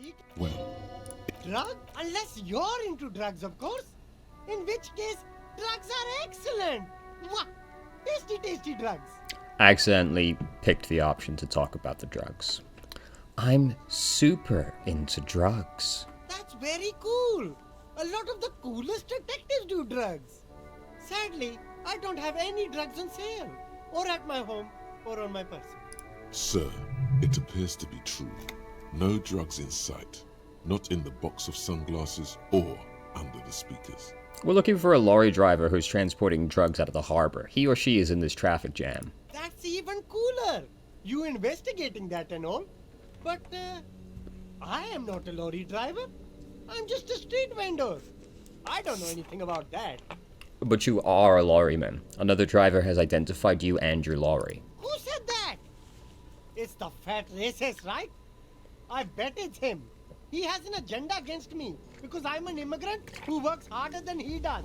speak. Well, Drug? Unless you're into drugs, of course. In which case, drugs are excellent. Mwah! Tasty, tasty drugs. I accidentally picked the option to talk about the drugs. I'm super into drugs. That's very cool. A lot of the coolest detectives do drugs. Sadly, I don't have any drugs on sale, or at my home, or on my person. sir, it appears to be true. No drugs in sight. Not in the box of sunglasses or under the speakers. We're looking for a lorry driver who's transporting drugs out of the harbor. He or she is in this traffic jam. That's even cooler. You investigating that and all. But, I am not a lorry driver. I'm just a street vendor. I don't know anything about that. But you are a lorryman. Another driver has identified you and your lorry. Who said that? It's the fat racist, right? I bet it's him. He has an agenda against me because I'm an immigrant who works harder than he does.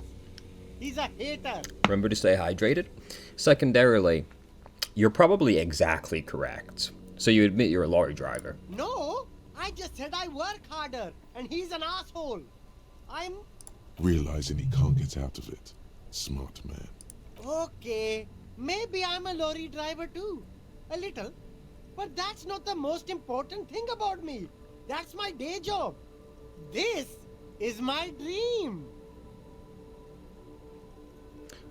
He's a hater. Remember to stay hydrated. Secondarily, you're probably exactly correct. So you admit you're a lorry driver. No, I just said I work harder and he's an asshole. I'm... Realizing he can't get out of it. Smart man. Okay, maybe I'm a lorry driver too. A little. But that's not the most important thing about me. That's my day job. This is my dream.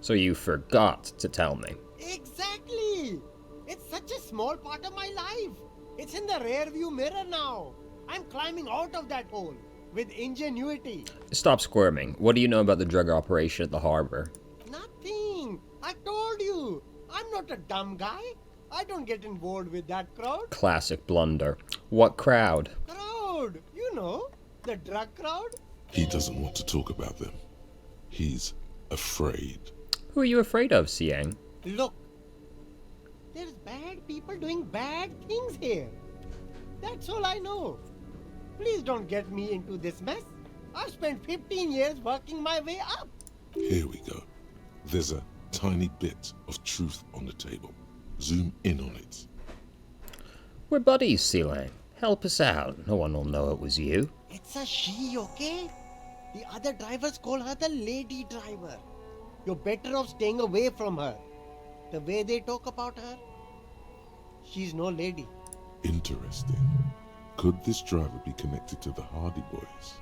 So you forgot to tell me. Exactly. It's such a small part of my life. It's in the rear view mirror now. I'm climbing out of that hole with ingenuity. Stop squirming. What do you know about the drug operation at the harbor? Nothing. I told you. I'm not a dumb guy. I don't get involved with that crowd. Classic blunder. What crowd? Crowd. You know, the drug crowd. He doesn't want to talk about them. He's afraid. Who are you afraid of, Siang? Look. There's bad people doing bad things here. That's all I know. Please don't get me into this mess. I've spent 15 years working my way up. Here we go. There's a tiny bit of truth on the table. Zoom in on it. We're buddies, Siang. Help us out. No one will know it was you. It's a she, okay? The other drivers call her the lady driver. You're better off staying away from her. The way they talk about her, she's no lady. Interesting. Could this driver be connected to the Hardy Boys?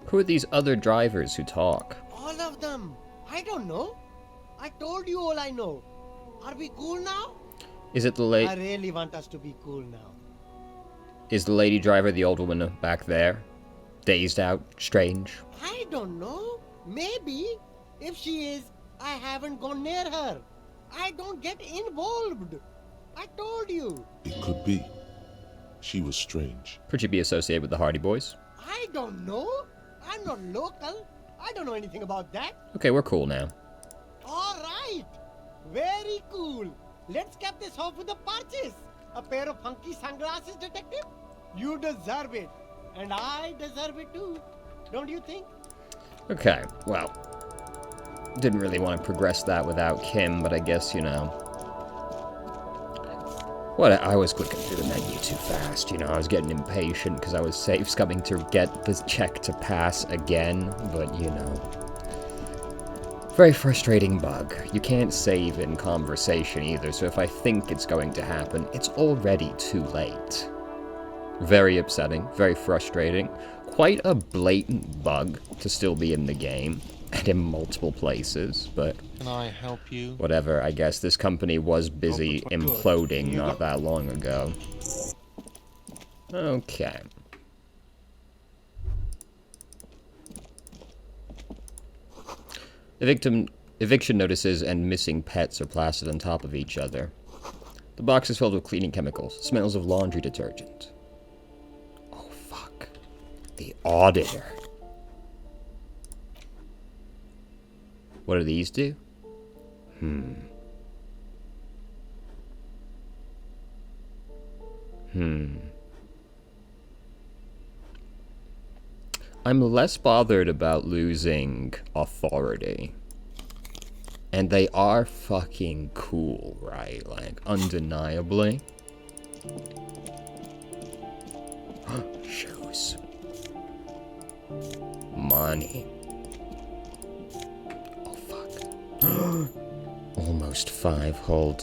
Who are these other drivers who talk? All of them. I don't know. I told you all I know. Are we cool now? Is it the I really want us to be cool now. Is the lady driver the old woman back there? Dazed out? Strange? I don't know. Maybe. If she is, I haven't gone near her. I don't get involved. I told you. It could be. She was strange. Could she be associated with the Hardy Boys? I don't know. I'm not local. I don't know anything about that. Okay, we're cool now. All right. Very cool. Let's cap this off with a purchase. A pair of funky sunglasses, detective. You deserve it. And I deserve it too. Don't you think? Okay, well, didn't really want to progress that without Kim, but I guess, you know. What, I was clicking through the menu too fast, you know, I was getting impatient because I was safe coming to get this check to pass again, but, you know. Very frustrating bug. You can't save in conversation either, so if I think it's going to happen, it's already too late. Very upsetting, very frustrating. Quite a blatant bug to still be in the game, and in multiple places, but... Can I help you? Whatever, I guess this company was busy imploding not that long ago. Okay. Eviction notices and missing pets are plastered on top of each other. The box is filled with cleaning chemicals, smells of laundry detergent. Oh fuck. The auditor. What do these do? I'm less bothered about losing authority. And they are fucking cool, right? Like, undeniably. Shoes. Money. Oh, fuck. Almost $5 whole.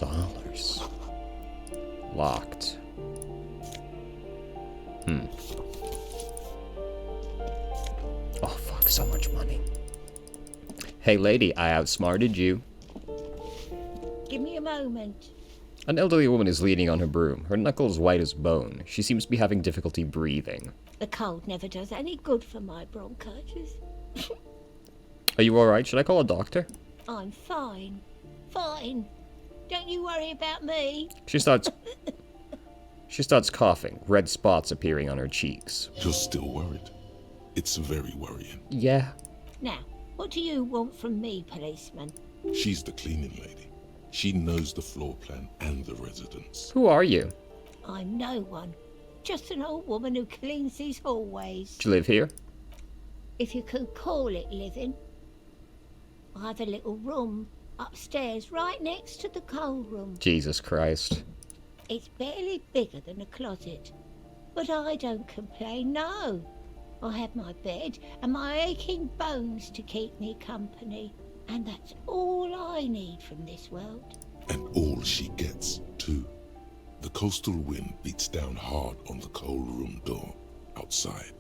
Locked. Oh, fuck, so much money. Hey, lady, I outsmarted you. Give me a moment. An elderly woman is leaning on her broom, her knuckles white as bone. She seems to be having difficulty breathing. The cold never does any good for my bronchitis. Are you alright? Should I call a doctor? I'm fine. Fine. Don't you worry about me. She starts coughing, red spots appearing on her cheeks. You're still worried. It's very worrying. Yeah. Now, what do you want from me, policeman? She's the cleaning lady. She knows the floor plan and the residence. Who are you? I'm no one. Just an old woman who cleans these hallways. Do you live here? If you can call it living. I have a little room upstairs right next to the coal room. Jesus Christ. It's barely bigger than a closet. But I don't complain, no. I have my bed and my aching bones to keep me company. And that's all I need from this world. And all she gets, too. The coastal wind beats down hard on the coal room door outside.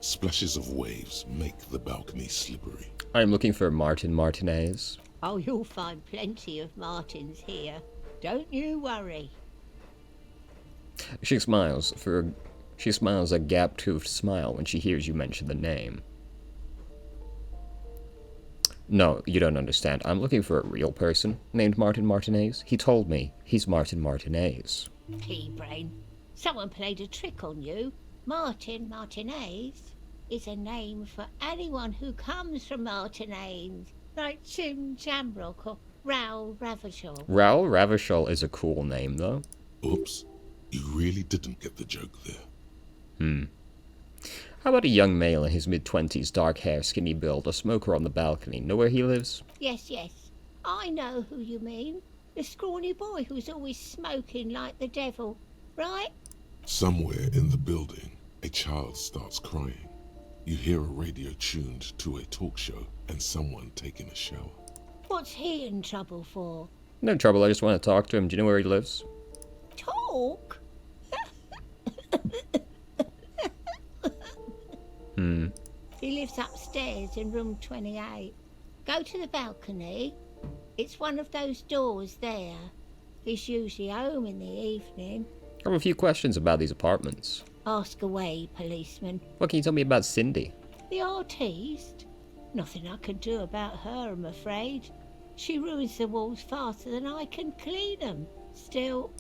Splashes of waves make the balcony slippery. I'm looking for Martin Martinez. Oh, you'll find plenty of Martins here. Don't you worry. She smiles a gap-toothed smile when she hears you mention the name. No, you don't understand. I'm looking for a real person named Martin Martinez. He told me he's Martin Martinez. Pea-brain. Someone played a trick on you. Martin Martinez is a name for anyone who comes from Martinez, like Jim Jamrock or Raoul Ravachol. Raoul Ravachol is a cool name, though. Oops, you really didn't get the joke there. How about a young male in his mid-20s, dark hair, skinny build, a smoker on the balcony? Know where he lives? Yes, I know who you mean. The scrawny boy who's always smoking like the devil, right? Somewhere in the building, a child starts crying. You hear a radio tuned to a talk show and someone taking a shower. What's he in trouble for? No trouble, I just want to talk to him. Do you know where he lives? Talk? He lives upstairs in room 28. Go to the balcony. It's one of those doors there. He's usually home in the evening. I have a few questions about these apartments. Ask away, policeman. What can you tell me about Cindy? The artiste? Nothing I can do about her, I'm afraid. She ruins the walls faster than I can clean them. Still,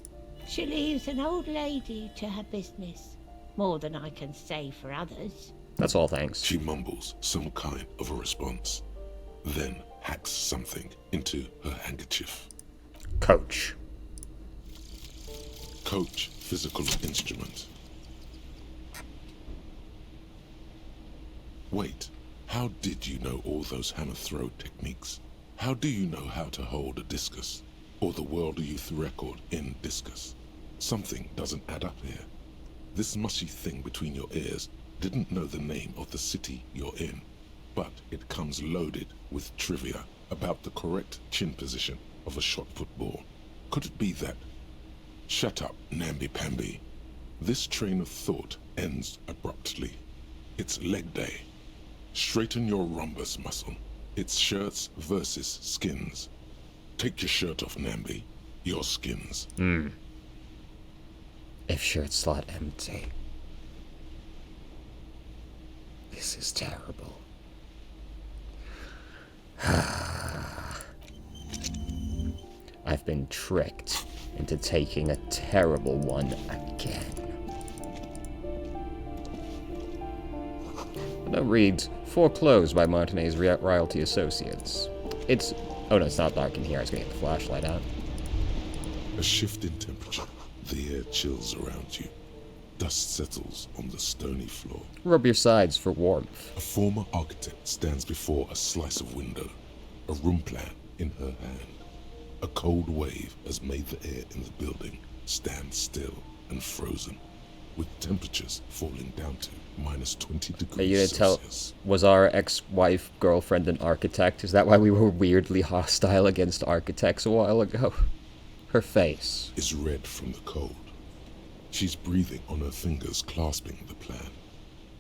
she leaves an old lady to her business. More than I can say for others. That's all, thanks. She mumbles some kind of a response, then hacks something into her handkerchief. Coach. Coach, physical instrument. Wait, how did you know all those hammer throw techniques? How do you know how to hold a discus? Or the world youth record in discus? Something doesn't add up here. This mushy thing between your ears didn't know the name of the city you're in, but it comes loaded with trivia about the correct chin position of a shot-put ball. Could it be that? Shut up, namby-pamby. This train of thought ends abruptly. It's leg day. Straighten your rhombus muscle. It's shirts versus skins. Take your shirt off, Namby. Your skins. If shirt slot empty. This is terrible. I've been tricked into taking a terrible one again. The note reads, foreclosed by Martinez Royalty Associates. It's... oh no, it's not dark in here. I was gonna get the flashlight out. A shift in temperature. The air chills around you. Dust settles on the stony floor. Rub your sides for warmth. A former architect stands before a slice of window, a room plan in her hand. A cold wave has made the air in the building stand still and frozen, with temperatures falling down to minus 20 Are you degrees gonna tell? Celsius. Was our ex-wife girlfriend an architect? Is that why we were weirdly hostile against architects a while ago? Her face. Is red from the cold. She's breathing on her fingers, clasping the plan.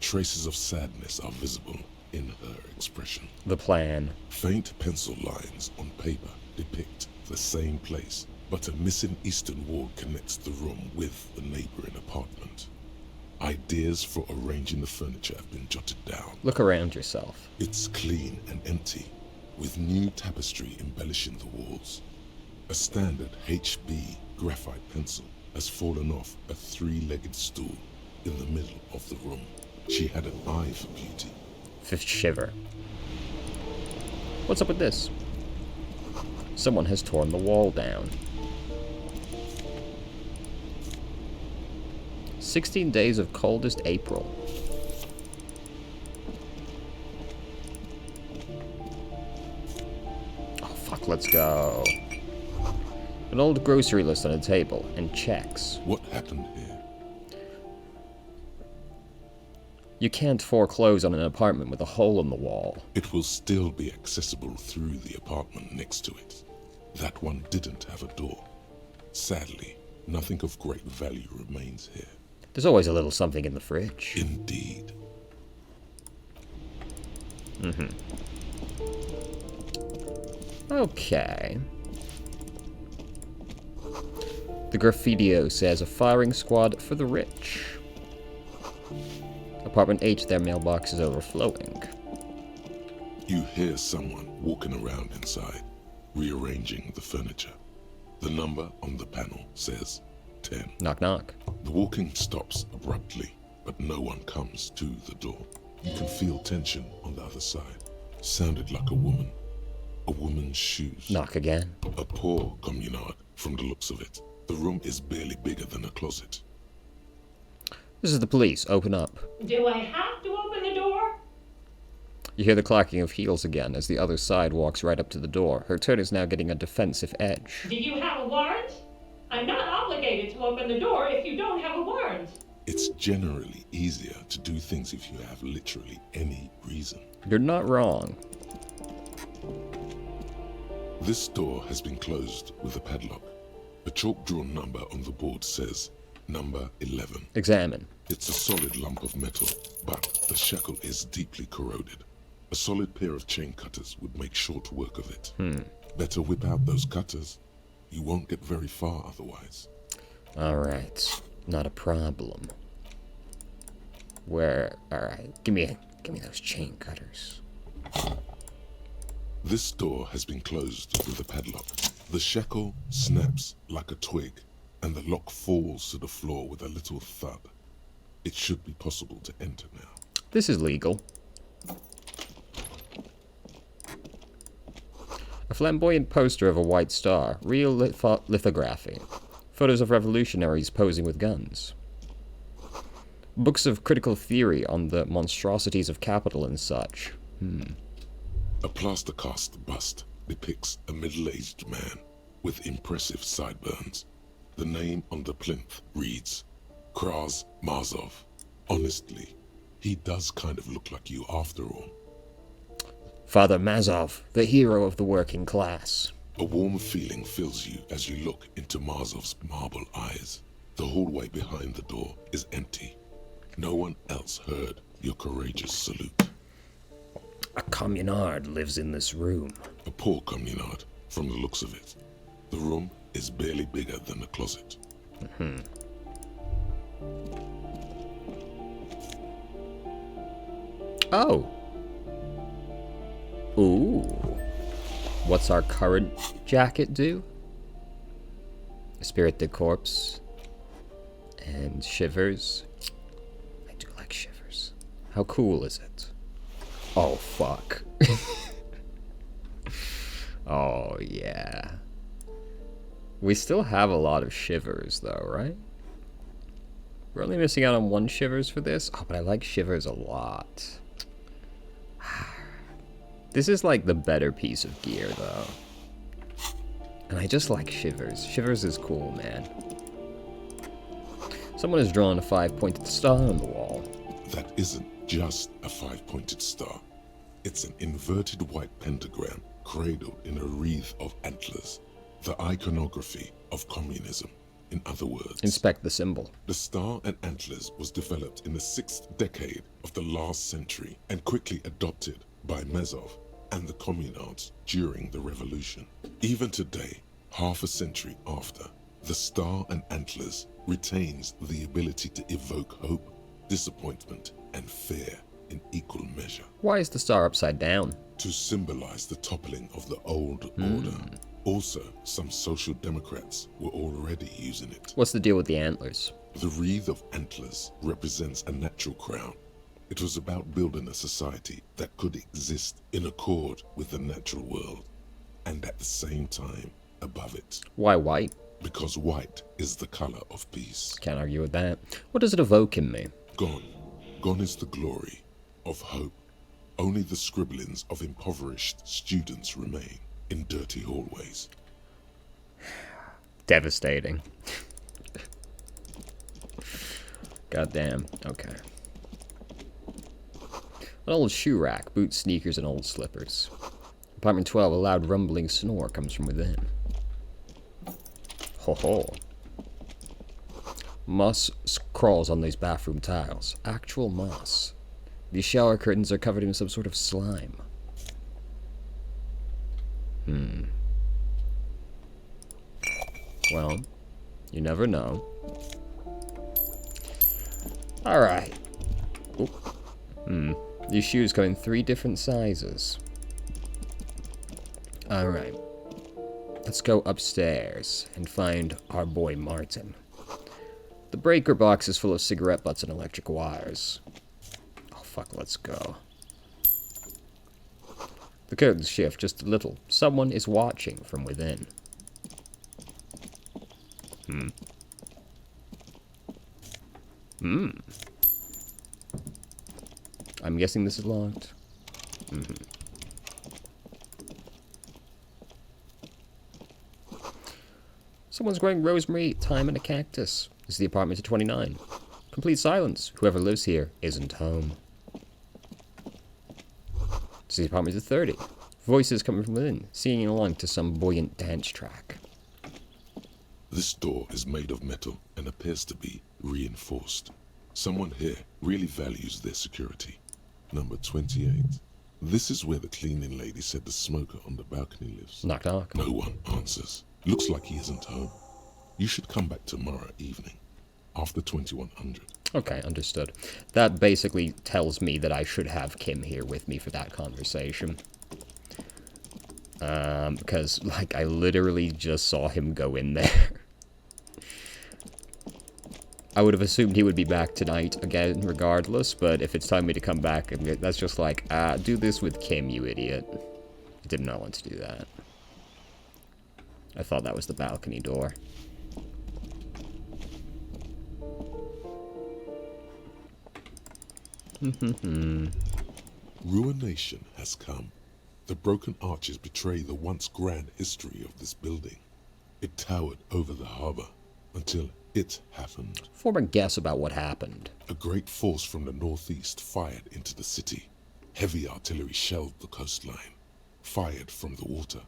Traces of sadness are visible in her expression. The plan. Faint pencil lines on paper depict the same place, but a missing eastern wall connects the room with the neighboring apartment. Ideas for arranging the furniture have been jotted down. Look around yourself. It's clean and empty, with new tapestry embellishing the walls. A standard HB graphite pencil has fallen off a three-legged stool in the middle of the room. She had an eye for beauty. Fifth shiver. What's up with this? Someone has torn the wall down. 16 days of coldest April. Oh fuck, let's go. An old grocery list on a table, and checks. What happened here? You can't foreclose on an apartment with a hole in the wall. It will still be accessible through the apartment next to it. That one didn't have a door. Sadly, nothing of great value remains here. There's always a little something in the fridge. Indeed. Okay. The graffitio says a firing squad for the rich. Apartment H, their mailbox is overflowing. You hear someone walking around inside, rearranging the furniture. The number on the panel says 10. Knock knock. The walking stops abruptly, but no one comes to the door. You can feel tension on the other side. Sounded like a woman. A woman's shoes. Knock again. A poor communard, from the looks of it. The room is barely bigger than a closet. This is the police. Open up. Do I have to open the door? You hear the clacking of heels again as the other side walks right up to the door. Her tone is now getting a defensive edge. Do you have a warrant? I'm not obligated to open the door if you don't have a warrant. It's generally easier to do things if you have literally any reason. You're not wrong. This door has been closed with a padlock. A chalk-drawn number on the board says number 11. Examine. It's a solid lump of metal, but the shackle is deeply corroded. A solid pair of chain cutters would make short work of it. Better whip out those cutters. You won't get very far otherwise. Alright. Not a problem. Where? Alright. Give me those chain cutters. This door has been closed with a padlock. The shackle snaps like a twig, and the lock falls to the floor with a little thud. It should be possible to enter now. This is legal. A flamboyant poster of a white star. Real lithography. Photos of revolutionaries posing with guns. Books of critical theory on the monstrosities of capital and such. A plaster cast bust depicts a middle-aged man with impressive sideburns. The name on the plinth reads Kraz Mazov. Honestly, he does kind of look like you after all. Father Mazov, the hero of the working class. A warm feeling fills you as you look into Mazov's marble eyes. The hallway behind the door is empty. No one else heard your courageous salute. A communard lives in this room. A poor communard, from the looks of it. The room is barely bigger than a closet. Oh. Ooh. What's our current jacket do? Spirit de Corpse. And Shivers. I do like Shivers. How cool is it? Oh, fuck. Oh, yeah. We still have a lot of Shivers, though, right? We're only missing out on one Shivers for this? Oh, but I like Shivers a lot. This is like the better piece of gear, though. And I just like Shivers. Shivers is cool, man. Someone has drawn a 5-pointed star on the wall. that isn't just a five-pointed star. It's an inverted white pentagram cradled in a wreath of antlers, the iconography of communism. In other words, Inspect the symbol. the star and antlers was developed in the 6th decade of the last century and quickly adopted by Mezov and the communards during the revolution. Even today, half a century after, the star and antlers retains the ability to evoke hope, disappointment, and fear in equal measure. Why is the star upside down? To symbolize the toppling of the old order. Also, some social democrats were already using it. What's the deal with the antlers? The wreath of antlers represents a natural crown. It was about building a society that could exist in accord with the natural world, and at the same time above it. Why white? Because white is the color of peace. Can't argue with that. What does it evoke in me? Gone. Gone is the glory of hope. Only the scribblings of impoverished students remain in dirty hallways. Devastating. Goddamn. Okay. An old shoe rack, boots, sneakers, and old slippers. Apartment 12, a loud rumbling snore comes from within. Ho ho. Moss crawls on these bathroom tiles. Actual moss. These shower curtains are covered in some sort of slime. Well, you never know. Alright. These shoes come in 3 different sizes. Alright. Let's go upstairs and find our boy Martin. The breaker box is full of cigarette butts and electric wires. Oh fuck, let's go. The curtains shift just a little. Someone is watching from within. I'm guessing this is locked. Someone's growing rosemary, thyme, and a cactus. This is the apartment to 29. Complete silence. Whoever lives here isn't home. This is the apartment to 30. Voices coming from within, singing along to some buoyant dance track. This door is made of metal and appears to be reinforced. Someone here really values their security. Number 28. This is where the cleaning lady said the smoker on the balcony lives. Knock knock. No one answers. Looks like he isn't home. You should come back tomorrow evening, after 2100. Okay, understood. That basically tells me that I should have Kim here with me for that conversation. Because, like, I literally just saw him go in there. I would have assumed he would be back tonight again, regardless, but if it's telling me to come back, that's just like, do this with Kim, you idiot. I did not want to do that. I thought that was the balcony door. Ruination has come. The broken arches betray the once grand history of this building. It towered over the harbor until it happened. Form a guess about what happened. A great force from the northeast fired into the city. Heavy artillery shelled the coastline. Fired from the water.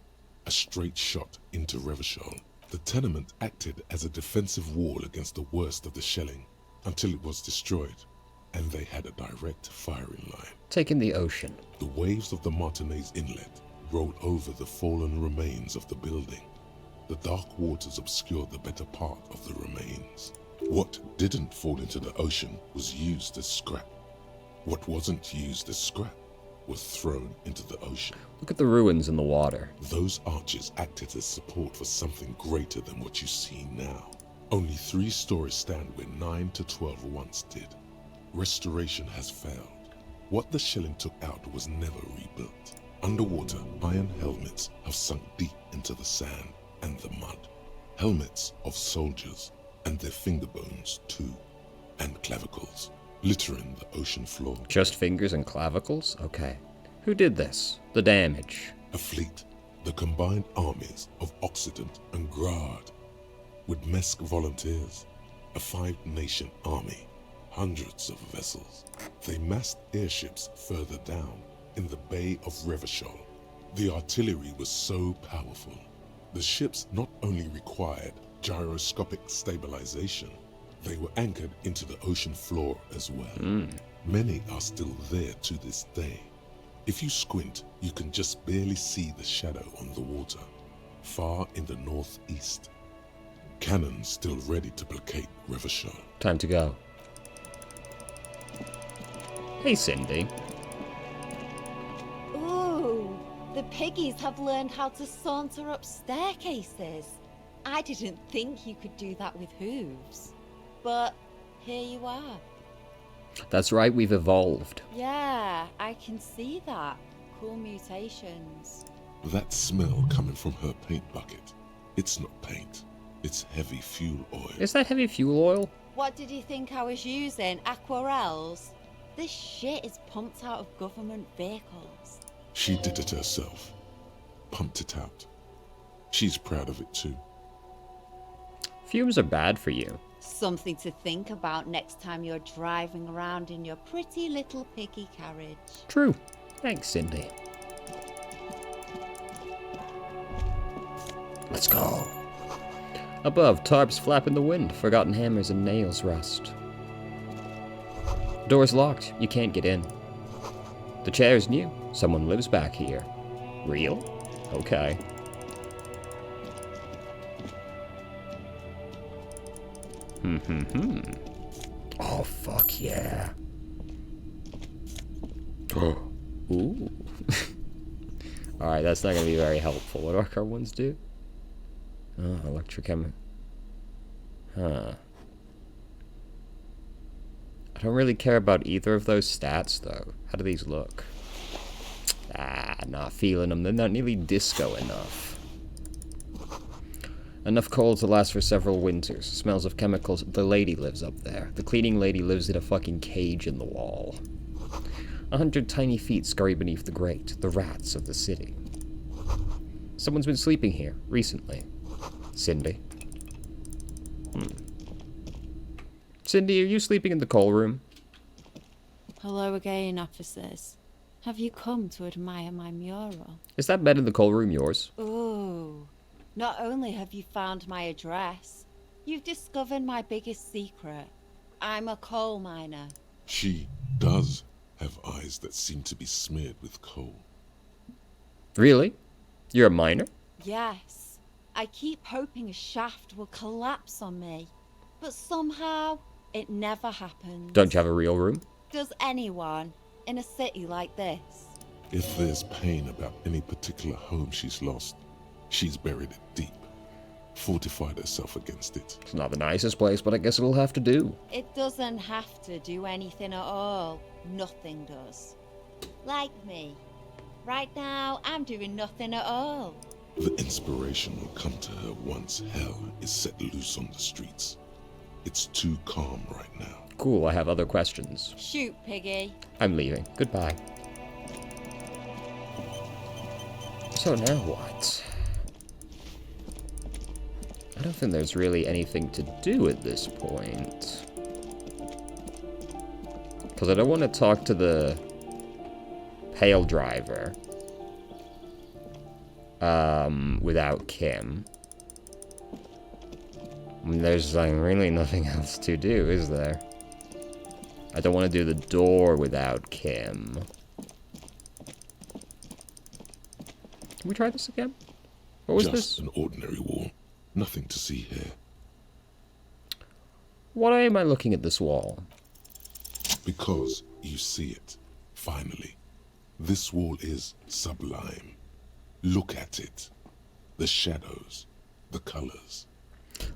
A straight shot into Revachol. The tenement acted as a defensive wall against the worst of the shelling until it was destroyed, and they had a direct firing line. Taking the ocean. The waves of the Martinez Inlet rolled over the fallen remains of the building. The dark waters obscured the better part of the remains. What didn't fall into the ocean was used as scrap. What wasn't used as scrap was thrown into the ocean. Look at the ruins in the water. Those arches acted as support for something greater than what you see now. Only 3 stories stand where 9 to 12 once did. Restoration has failed. What the shelling took out was never rebuilt. Underwater, iron helmets have sunk deep into the sand and the mud. Helmets of soldiers, and their finger bones too, and clavicles, littering the ocean floor. Just fingers and clavicles? Okay. Who did this? The damage. A fleet, the combined armies of Occident and Grad, with Mesk volunteers, a 5-nation army, hundreds of vessels. They massed airships further down in the Bay of Revachol. The artillery was so powerful. The ships not only required gyroscopic stabilization, they were anchored into the ocean floor as well. Many are still there to this day. If you squint, you can just barely see the shadow on the water, far in the northeast. Cannon still ready to placate Revachol. Time to go. Hey, Cindy. Ooh, the piggies have learned how to saunter up staircases. I didn't think you could do that with hooves. But here you are. That's right, we've evolved. Yeah, I can see that. Cool mutations. That smell coming from her paint bucket. It's not paint. It's heavy fuel oil. Is that heavy fuel oil? What did you think I was using? Aquarels? This shit is pumped out of government vehicles. She did it herself. Pumped it out. She's proud of it too. Fumes are bad for you. Something to think about next time you're driving around in your pretty little piggy carriage. True. Thanks, Cindy. Let's go. Above, tarps flap in the wind. Forgotten hammers and nails rust. Door's locked. You can't get in. The chair's new. Someone lives back here. Real? Okay. Oh, fuck yeah. Oh. Ooh. Alright, that's not gonna be very helpful. What do our current ones do? Oh, electrochem. Huh. I don't really care about either of those stats, though. How do these look? Ah, not feeling them. They're not nearly disco enough. Enough coal to last for several winters. Smells of chemicals. The lady lives up there. The cleaning lady lives in a fucking cage in the wall. 100 tiny feet scurry beneath the grate. The rats of the city. Someone's been sleeping here recently. Cindy. Cindy, are you sleeping in the coal room? Hello again, officers. Have you come to admire my mural? Is that bed in the coal room yours? Ooh. Not only have you found my address, you've discovered my biggest secret. I'm a coal miner. She does have eyes that seem to be smeared with coal. Really? You're a miner? Yes. I keep hoping a shaft will collapse on me, but somehow it never happens. Don't you have a real room? Does anyone in a city like this? If there's pain about any particular home she's lost, she's buried it deep, fortified herself against it. It's not the nicest place, but I guess it'll have to do. It doesn't have to do anything at all. Nothing does. Like me. Right now, I'm doing nothing at all. The inspiration will come to her once hell is set loose on the streets. It's too calm right now. Cool, I have other questions. Shoot, piggy. I'm leaving. Goodbye. So now what? I don't think there's really anything to do at this point. Because I don't want to talk to the pale driver without Kim. I mean, there's like really nothing else to do, is there? I don't want to do the door without Kim. Can we try this again? What was Just this? an ordinary wall. Nothing to see here. Why am I looking at this wall? Because you see it, finally. This wall is sublime. Look at it. The shadows, the colors.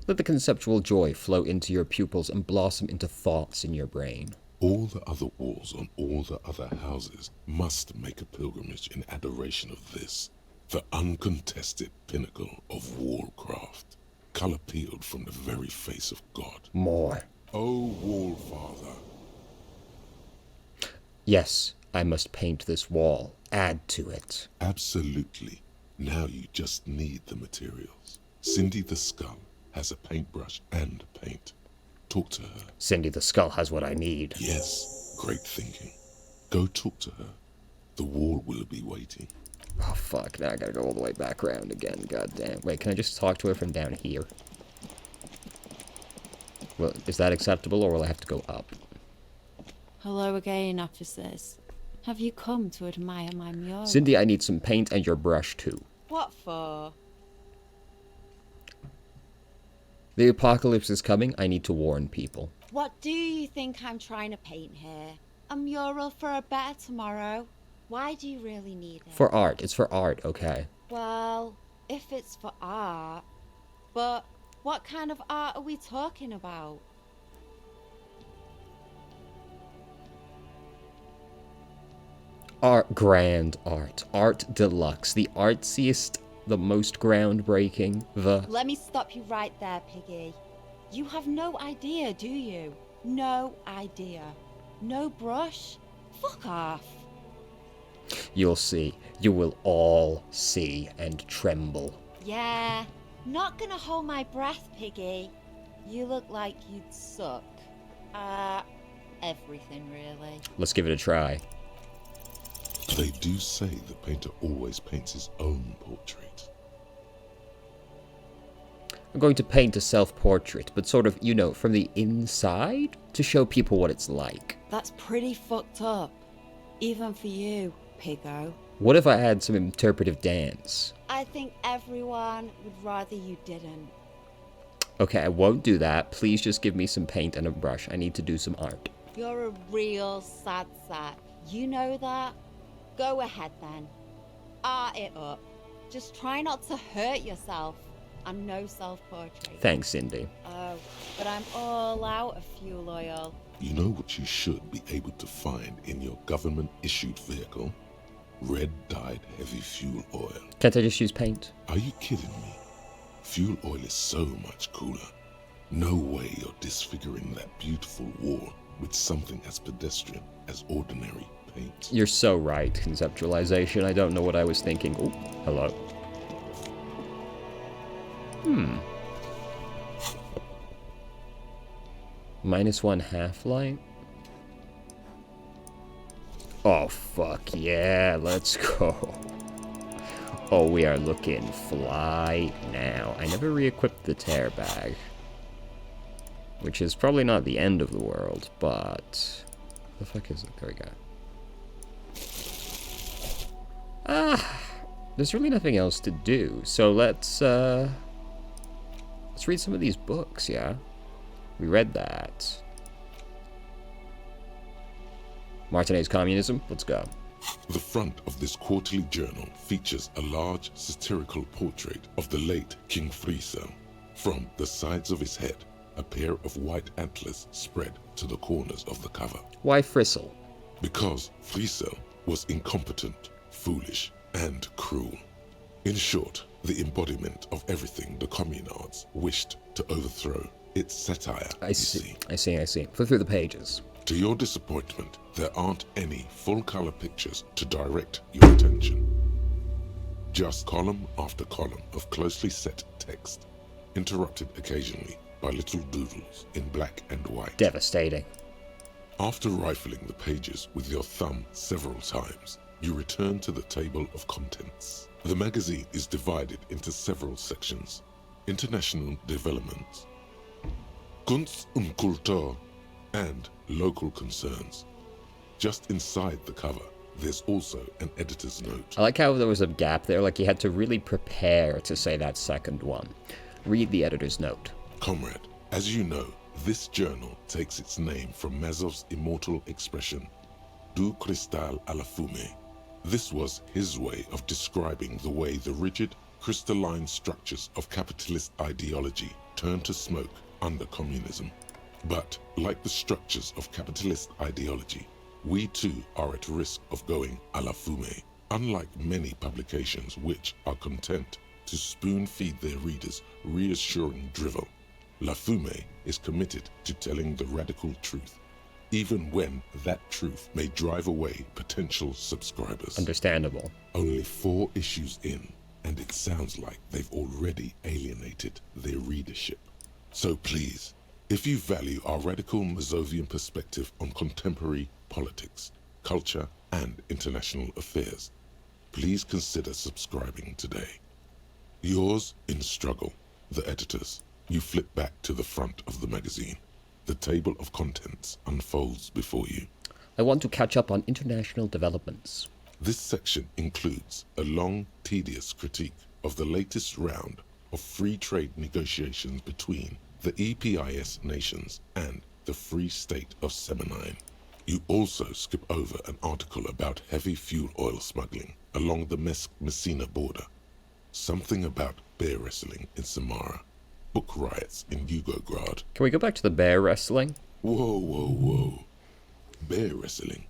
Let the conceptual joy flow into your pupils and blossom into thoughts in your brain. All the other walls on all the other houses must make a pilgrimage in adoration of this, the uncontested pinnacle of wallcraft, color peeled from the very face of God. More. O wall father. Yes, I must paint this wall. Add to it. Absolutely. Now you just need the materials. Cindy the Skull has a paintbrush and paint. Talk to her. Cindy, the skull has what I need. Yes, great thinking. Go talk to her. The wall will be waiting. Oh, fuck. Now I gotta go all the way back around again. God damn. Wait, can I just talk to her from down here? Well, is that acceptable, or will I have to go up? Hello again, officers. Have you come to admire my mural? Cindy, I need some paint and your brush, too. What for? The apocalypse is coming. I need to warn people. What do you think I'm trying to paint here? A mural for a better tomorrow? Why do you really need it? For art. It's for art, okay. Well, if it's for art... But what kind of art are we talking about? Art, grand art. Art deluxe. The artsiest, the most groundbreaking, the... Let me stop you right there, Piggy. You have no idea, do you? No idea. No brush? Fuck off. You'll see. You will all see and tremble. Yeah, not gonna hold my breath, Piggy. You look like you'd suck. Everything really. Let's give it a try. They do say the painter always paints his own portrait. I'm going to paint a self-portrait, but sort of, you know, from the inside to show people what it's like. That's pretty fucked up. Even for you, Piggo. What if I had some interpretive dance? I think everyone would rather you didn't. Okay, I won't do that. Please just give me some paint and a brush. I need to do some art. You're a real sad sack. You know that? Go ahead then. Art it up. Just try not to hurt yourself. And no self-portrait. Thanks, Cindy. Oh, but I'm all out of fuel oil. You know what you should be able to find in your government-issued vehicle? Red-dyed heavy fuel oil. Can't I just use paint? Are you kidding me? Fuel oil is so much cooler. No way you're disfiguring that beautiful wall with something as pedestrian as ordinary paint. You're so right, conceptualization. I don't know what I was thinking. Oh, hello. -1 half-light? Oh, fuck yeah, let's go. Oh, we are looking fly now. I never re-equipped the tear bag. Which is probably not the end of the world, but... the fuck is it? There we go. There's really nothing else to do, so let's read some of these books, yeah? We read that. Martinet's Communism, let's go. The front of this quarterly journal features a large satirical portrait of the late King Friesel. From the sides of his head, a pair of white antlers spread to the corners of the cover. Why Friesel? Because Friesel was incompetent, foolish, and cruel. In short, the embodiment of everything the communards wished to overthrow. It's satire, I see. Flip through the pages. To your disappointment, there aren't any full-color pictures to direct your attention. Just column after column of closely set text, interrupted occasionally by little doodles in black and white. Devastating. After rifling the pages with your thumb several times, you return to the table of contents. The magazine is divided into several sections. International developments, Kunst und Kultur, and local concerns. Just inside the cover, there's also an editor's note. I like how there was a gap there, like you had to really prepare to say that second one. Read the editor's note. Comrade, as you know, this journal takes its name from Mazov's immortal expression, Du cristal à la fumée. This was his way of describing the way the rigid, crystalline structures of capitalist ideology turn to smoke under communism. But, like the structures of capitalist ideology, we too are at risk of going à la fumée. Unlike many publications which are content to spoon-feed their readers reassuring drivel, La Fumée is committed to telling the radical truth, even when that truth may drive away potential subscribers. Understandable. Only 4 issues in, and it sounds like they've already alienated their readership. So please, If you value our radical Mazovian perspective on contemporary politics, culture, and international affairs, please consider subscribing today. Yours in struggle, the editors. You flip back to the front of the magazine. The table of contents unfolds before you. I want to catch up on international developments. This section includes a long, tedious critique of the latest round of free trade negotiations between the EPIS nations and the Free State of Semenine. You also skip over an article about heavy fuel oil smuggling along the Messina border, something about bear wrestling in Samara, book riots in Yugograd. Can we go back to the bear wrestling? Whoa, whoa, whoa. Bear wrestling.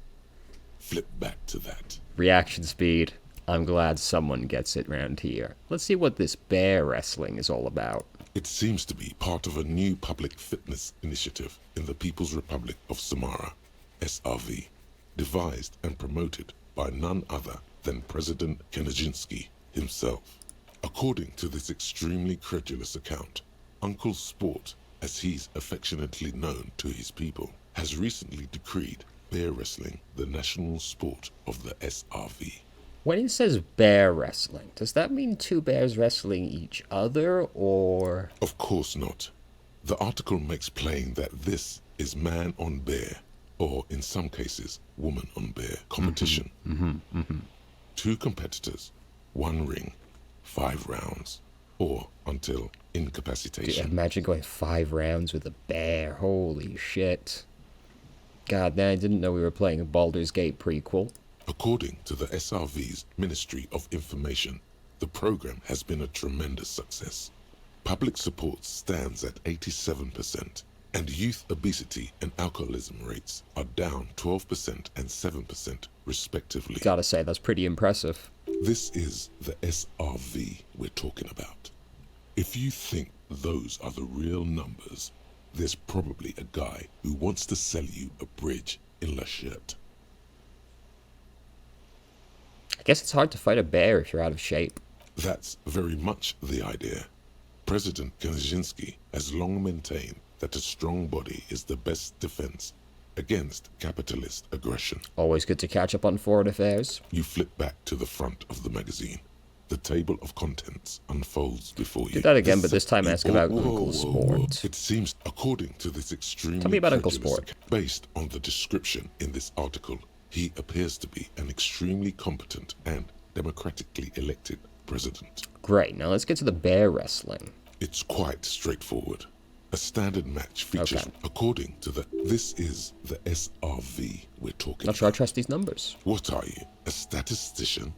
Flip back to that. Reaction speed. I'm glad someone gets it round here. Let's see what this bear wrestling is all about. It seems to be part of a new public fitness initiative in the People's Republic of Samara, SRV, devised and promoted by none other than President Kanajinsky himself. According to this extremely credulous account, Uncle Sport, as he's affectionately known to his people, has recently decreed bear wrestling the national sport of the SRV. When it says bear wrestling, does that mean two bears wrestling each other, or...? Of course not. The article makes plain that this is man on bear, or in some cases, woman on bear competition. Two competitors, one ring, 5 rounds, or until incapacitation. Imagine going 5 rounds with a bear. Holy shit. God, man, I didn't know we were playing a Baldur's Gate prequel. According to the SRV's Ministry of Information, the program has been a tremendous success. Public support stands at 87%, and youth obesity and alcoholism rates are down 12% and 7% respectively. Gotta say, that's pretty impressive. This is the SRV we're talking about. If you think those are the real numbers, there's probably a guy who wants to sell you a bridge in La Chette. I guess it's hard to fight a bear if you're out of shape. That's very much the idea. President Kaczynski has long maintained that a strong body is the best defense against capitalist aggression. Always good to catch up on foreign affairs. You flip back to the front of the magazine. The table of contents unfolds before you. Do that again, but this time ask about Uncle Sport. It seems, according to this extremely Tell me about Uncle credulous Sport. Based on the description in this article, he appears to be an extremely competent and democratically elected president. Great, now let's get to the bear wrestling. It's quite straightforward. A standard match features, Okay. according to the... This is the SRV we're talking Not sure I about. trust these numbers. What are you, a statistician?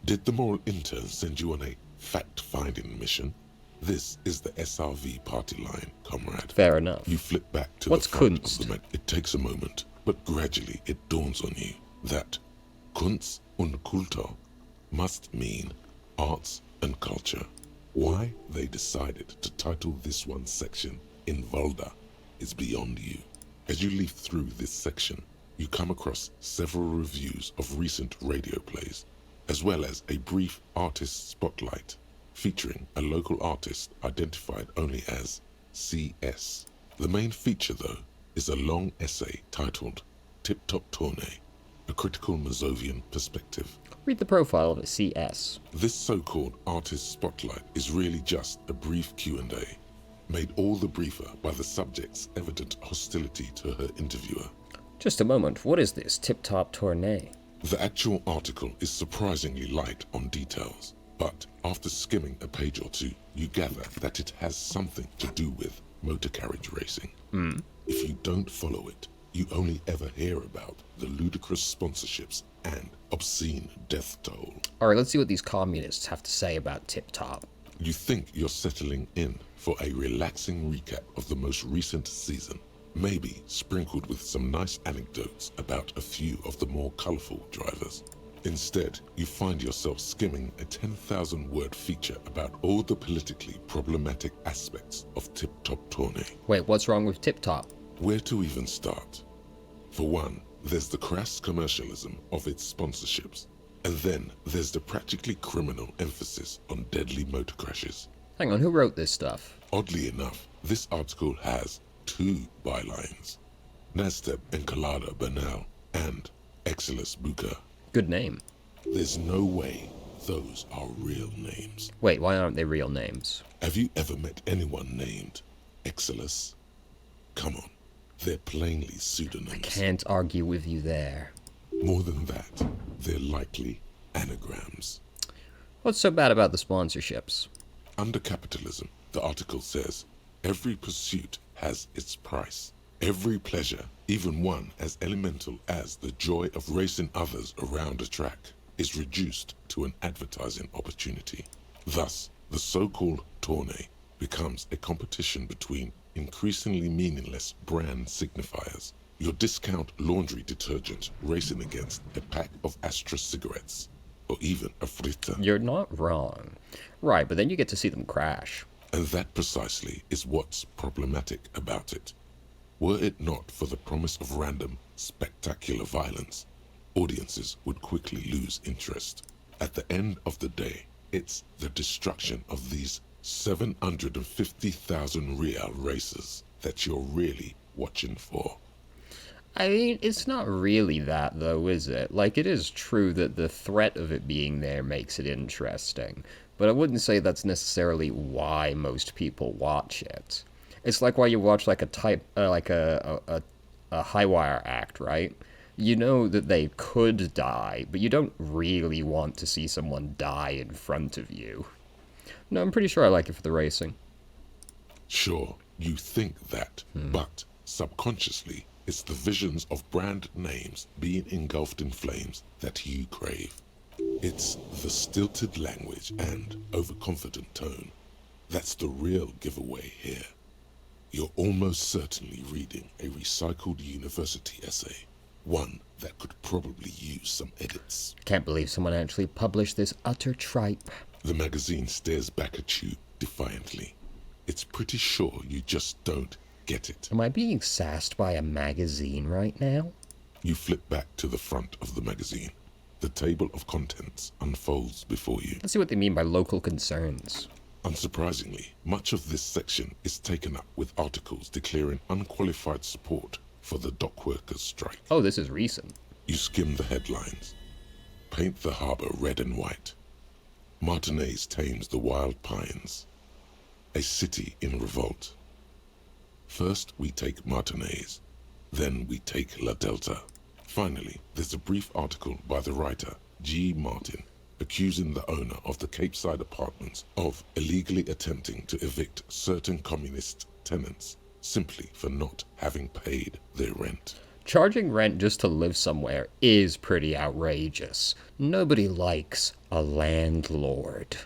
Did the moral intern send you on a fact-finding mission? This is the SRV party line, comrade. Fair enough. You flip back to What's the front Kunst? of the It takes a moment, but gradually it dawns on you that Kunst und Kultur must mean arts and culture. Why they decided to title this one section in Volda is beyond you. As you leaf through this section, you come across several reviews of recent radio plays, as well as a brief artist spotlight featuring a local artist identified only as CS. The main feature, though, is a long essay titled Tip Top Tournée, a critical Mazovian perspective. Read the profile of a CS. This so-called artist spotlight is really just a brief Q&A, made all the briefer by the subject's evident hostility to her interviewer. Just a moment, what is this tip-top tournée? The actual article is surprisingly light on details, but after skimming a page or two, you gather that it has something to do with motor carriage racing. If you don't follow it, you only ever hear about the ludicrous sponsorships and obscene death toll. Alright, let's see what these communists have to say about tip-top. You think you're settling in for a relaxing recap of the most recent season, maybe sprinkled with some nice anecdotes about a few of the more colorful drivers. Instead, you find yourself skimming a 10,000-word feature about all the politically problematic aspects of Tip Top Tournée. Wait, what's wrong with tip-top? Where to even start? For one, there's the crass commercialism of its sponsorships, and then there's the practically criminal emphasis on deadly motor crashes. Hang on, who wrote this stuff? Oddly enough, this article has 2 bylines. Nasdeb Encolada Bernal and Exilus Buka. Good name. There's no way those are real names. Wait, why aren't they real names? Have you ever met anyone named Exilus? Come on, they're plainly pseudonyms. Can't argue with you there. More than that, they're likely anagrams. What's so bad about the sponsorships? Under capitalism, the article says, every pursuit has its price. Every pleasure, even one as elemental as the joy of racing others around a track, is reduced to an advertising opportunity. Thus, the so-called tourney becomes a competition between increasingly meaningless brand signifiers. Your discount laundry detergent racing against a pack of Astra cigarettes, or even a frita. You're not wrong. Right, but then you get to see them crash. And that precisely is what's problematic about it. Were it not for the promise of random, spectacular violence, audiences would quickly lose interest. At the end of the day, it's the destruction of these 750,000 real races that you're really watching for. I mean, it's not really that, though, is it? Like, it is true that the threat of it being there makes it interesting, but I wouldn't say that's necessarily why most people watch it. It's like why you watch, like, a high wire act, right? You know that they could die, but you don't really want to see someone die in front of you. No, I'm pretty sure I like it for the racing. Sure, you think that, but subconsciously, it's the visions of brand names being engulfed in flames that you crave. It's the stilted language and overconfident tone. That's the real giveaway here. You're almost certainly reading a recycled university essay, one that could probably use some edits. Can't believe someone actually published this utter tripe. The magazine stares back at you defiantly. It's pretty sure you just don't get it. Am I being sassed by a magazine right now? You flip back to the front of the magazine. The table of contents unfolds before you. Let's see what they mean by local concerns. Unsurprisingly, much of this section is taken up with articles declaring unqualified support for the dock workers' strike. Oh, this is recent. You skim the headlines. Paint the harbor red and white. Martinez tames the wild pines. A city in revolt. First we take Martinez, then we take La Delta. Finally, there's a brief article by the writer, G. Martin, accusing the owner of the Cape Side Apartments of illegally attempting to evict certain communist tenants simply for not having paid their rent. Charging rent just to live somewhere is pretty outrageous. Nobody likes a landlord.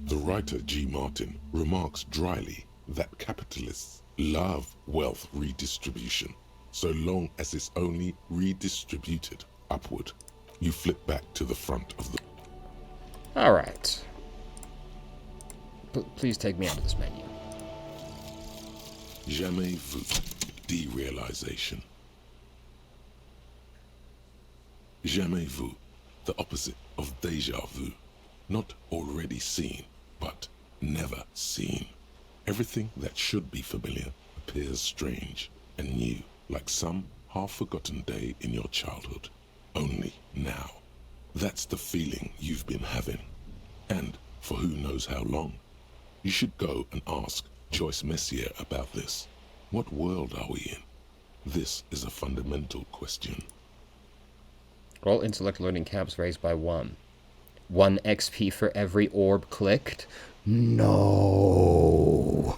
The writer G. Martin remarks dryly that capitalists love wealth redistribution, so long as it's only redistributed upward. You flip back to the front of the... Alright. Please take me out of this menu. Jamais vu. Derealization. Jamais vu. The opposite of déjà vu. Not already seen, but never seen. Everything that should be familiar appears strange and new, like some half-forgotten day in your childhood. Only now. That's the feeling you've been having. And for who knows how long. You should go and ask Joyce Messier about this. What world are we in? This is a fundamental question. All intellect learning caps raised by 1. 1 XP for every orb clicked? No.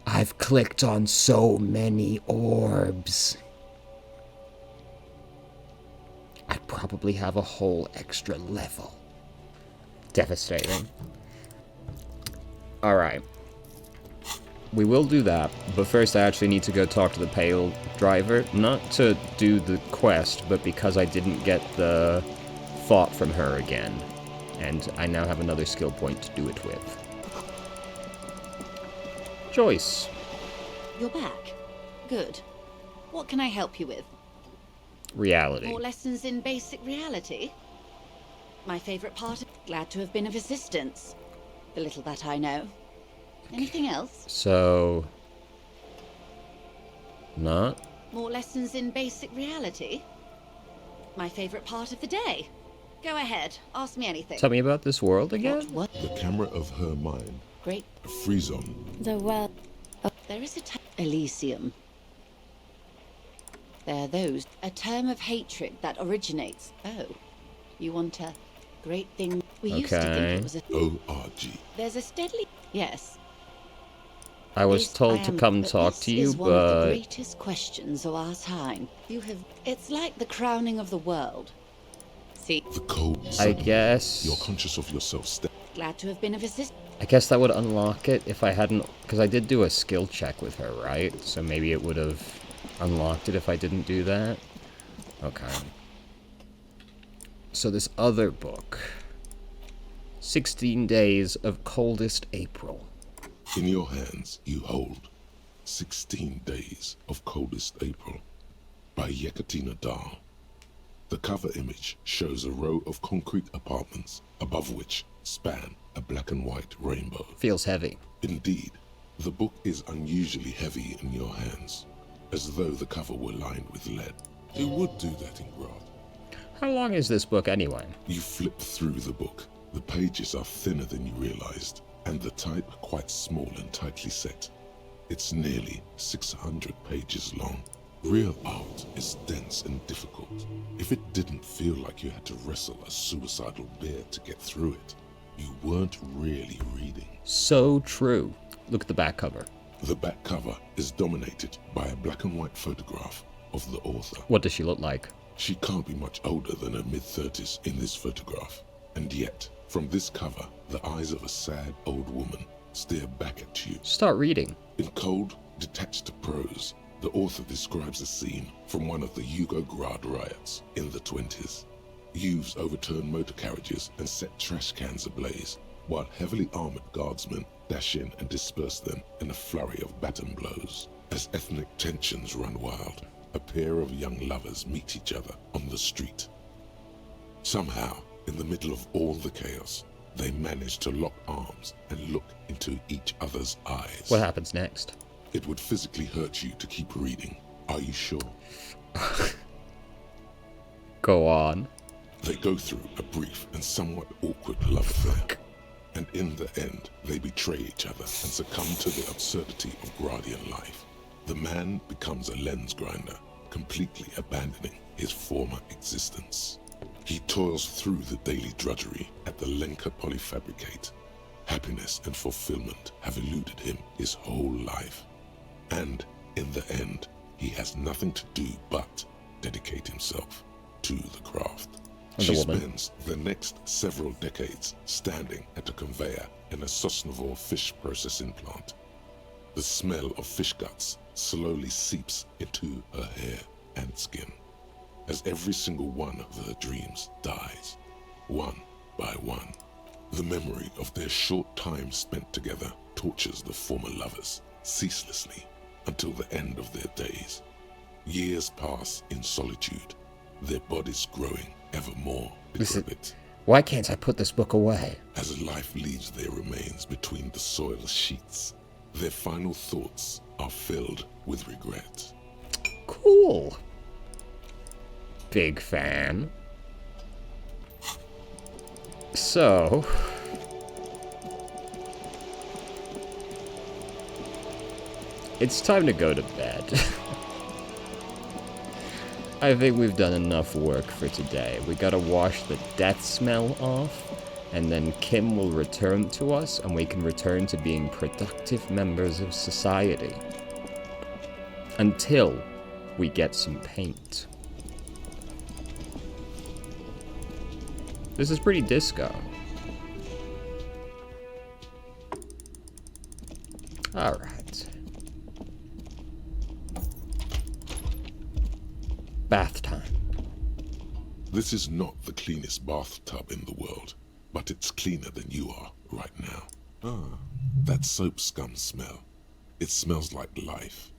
I've clicked on so many orbs. I'd probably have a whole extra level. Devastating. Alright. We will do that, but first I actually need to go talk to the Pale driver. Not to do the quest, but because I didn't get the thought from her again. And I now have another skill point to do it with. Joyce. You're back. Good. What can I help you with? Reality. More lessons in basic reality? My favorite part. Glad to have been of assistance. The little that I know. Anything else? So... Not? More lessons in basic reality? My favorite part of the day. Go ahead, ask me anything. Tell me about this world again? What? The camera of her mind. Great. A frizon. The world. There is Elysium. There are those. A term of hatred that originates. Oh. You want a great thing? We used to think it was a... O-R-G. There's a steadily... Yes. I was told to come talk to you, This is one of the but... greatest questions of our time. You have... It's like the crowning of the world. See? The cold. I sudden. guess... You're conscious of yourself. Glad to have been of assistance. I guess that would unlock it if I hadn't... Because I did do a skill check with her, right? So maybe it would have unlocked it if I didn't do that. Okay. So this other book... 16 Days of Coldest April. In your hands, you hold 16 Days of Coldest April by Yekatina Dahl. The cover image shows a row of concrete apartments above which span a black and white rainbow. Feels heavy. Indeed, the book is unusually heavy in your hands, as though the cover were lined with lead. It would do that in Grad. How long is this book anyway? You flip through the book. The pages are thinner than you realized, and the type quite small and tightly set. It's nearly 600 pages long. Real art is dense and difficult. If it didn't feel like you had to wrestle a suicidal bear to get through it, you weren't really reading. So true. Look at the back cover. The back cover is dominated by a black and white photograph of the author. What does she look like? She can't be much older than her mid-30s in this photograph. And yet, from this cover, the eyes of a sad old woman stare back at you. Start reading. In cold, detached prose, the author describes a scene from one of the Yugoslavia riots in the 20s. Youths overturned motor carriages and set trash cans ablaze, while heavily armored guardsmen dash in and disperse them in a flurry of baton blows. As ethnic tensions run wild, a pair of young lovers meet each other on the street. Somehow, in the middle of all the chaos, they manage to lock arms and look into each other's eyes. What happens next? It would physically hurt you to keep reading. Are you sure? Go on. They go through a brief and somewhat awkward love affair. And in the end, they betray each other and succumb to the absurdity of Gradian life. The man becomes a lens grinder, completely abandoning his former existence. He toils through the daily drudgery at the Lenka polyfabricate. Happiness and fulfillment have eluded him his whole life. And in the end, he has nothing to do but dedicate himself to the craft. And She the woman. spends the next several decades standing at a conveyor in a Sosnovo fish processing plant. The smell of fish guts slowly seeps into her hair and skin, as every single one of her dreams dies, one by one. The memory of their short time spent together tortures the former lovers ceaselessly until the end of their days. Years pass in solitude, their bodies growing ever more decrepit. Why can't I put this book away? As life leaves their remains between the soil sheets, their final thoughts are filled with regret. Cool. Big fan. So... it's time to go to bed. I think we've done enough work for today. We gotta wash the death smell off, and then Kim will return to us, and we can return to being productive members of society. Until we get some paint. This is pretty disco. Alright. Bath time. This is not the cleanest bathtub in the world, but it's cleaner than you are right now. That soap scum smell. It smells like life,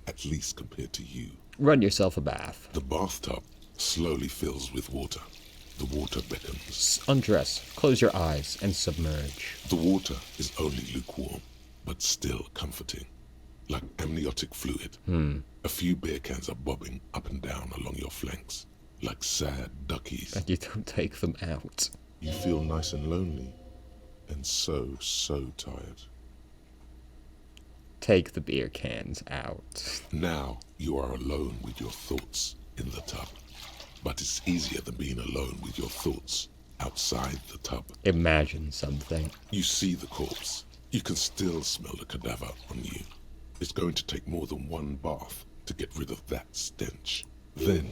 at least compared to you. Run yourself a bath. The bathtub slowly fills with water. The water beckons. Undress, close your eyes, and submerge. The water is only lukewarm. but still comforting. Like amniotic fluid. A few beer cans are bobbing up and down along your flanks, like sad duckies. And you don't take them out. You feel nice and lonely, and so tired. Take the beer cans out. Now you are alone with your thoughts in the tub. But it's easier than being alone with your thoughts outside the tub. Imagine something. You see the corpse. You can still smell the cadaver on you. It's going to take more than one bath to get rid of that stench. Then,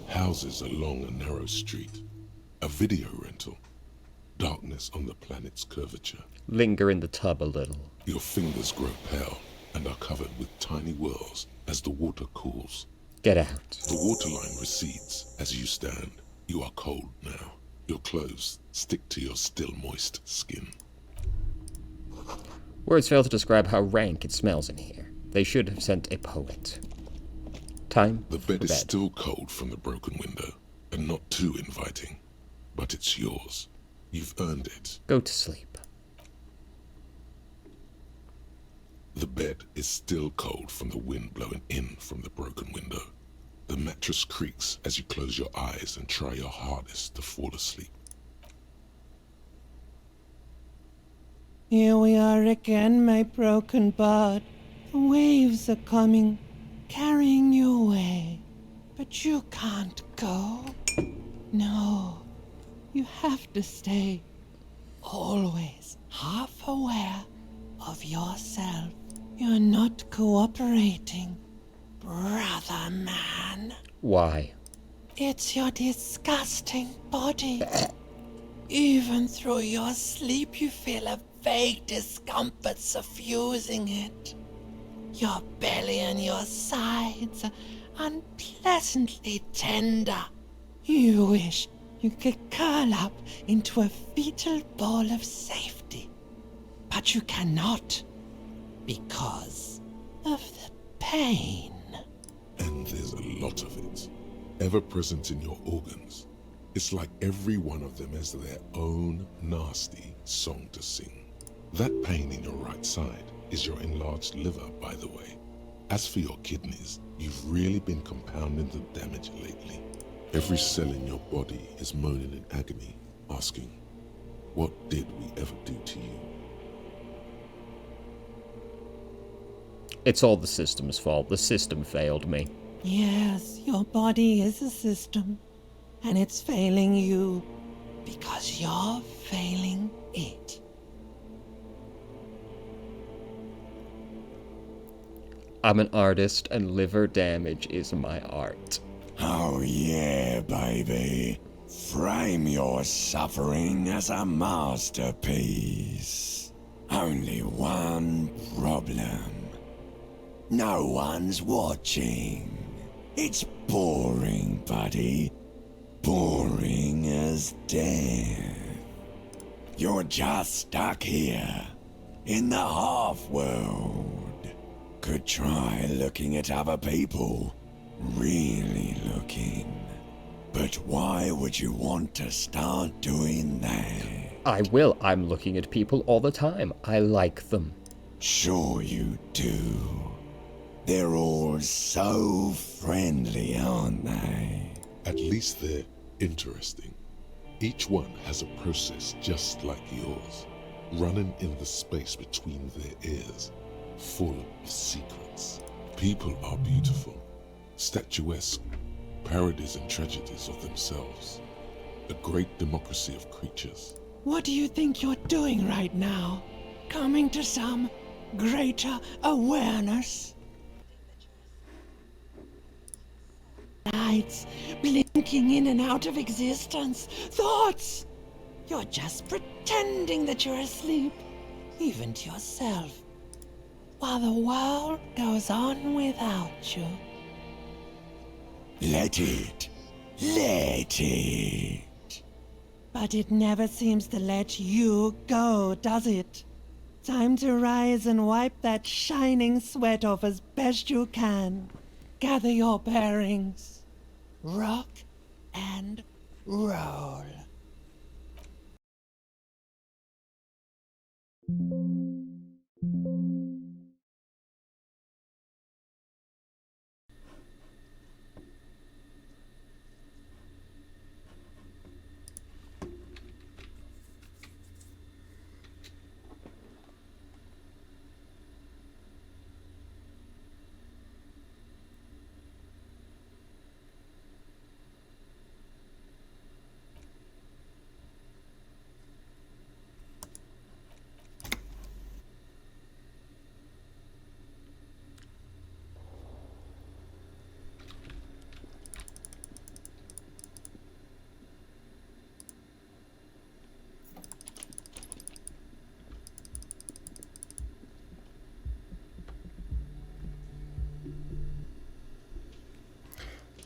houses along a narrow street. A video rental. Darkness on the planet's curvature. Linger in the tub a little. Your fingers grow pale and are covered with tiny whirls as the water cools. Get out. The waterline recedes as you stand. You are cold now. Your clothes stick to your still moist skin. Words fail to describe how rank it smells in here. They should have sent a poet. Time The for bed is still cold from the broken window, and not too inviting. But it's yours. You've earned it. Go to sleep. The bed is still cold from the wind blowing in from the broken window. The mattress creaks as you close your eyes and try your hardest to fall asleep. Here we are again, my broken bud. The waves are coming, carrying you away. But you can't go. No, you have to stay. Always half aware of yourself. You're not cooperating, brother man. Why? It's your disgusting body. Even through your sleep, you feel a vague discomfort suffusing it. Your belly and your sides are unpleasantly tender. You wish you could curl up into a fetal ball of safety. But you cannot, because of the pain. And there's a lot of it, ever present in your organs. It's like every one of them has their own nasty song to sing. That pain in your right side is your enlarged liver, by the way. As for your kidneys, you've really been compounding the damage lately. Every cell in your body is moaning in agony, asking, what did we ever do to you? It's all the system's fault. The system failed me. Yes, your body is a system, and it's failing you because you're failing it. I'm an artist, and liver damage is my art. Oh yeah, baby. Frame your suffering as a masterpiece. Only one problem. No one's watching. It's boring, buddy. Boring as death. You're just stuck here, in the half-world. Could try looking at other people. Really looking. But why would you want to start doing that? I will. I'm looking at people all the time. I like them. Sure you do. They're all so friendly, aren't they? At least they're interesting. Each one has a process just like yours, running in the space between their ears, full of secrets. People are beautiful, statuesque, parodies and tragedies of themselves. A great democracy of creatures. What do you think you're doing right now? Coming to some greater awareness? Lights blinking in and out of existence. Thoughts! You're just pretending that you're asleep, even to yourself, while the world goes on without you. Let it. Let it. But it never seems to let you go, does it? Time to rise and wipe that shining sweat off as best you can. Gather your bearings. Rock and roll.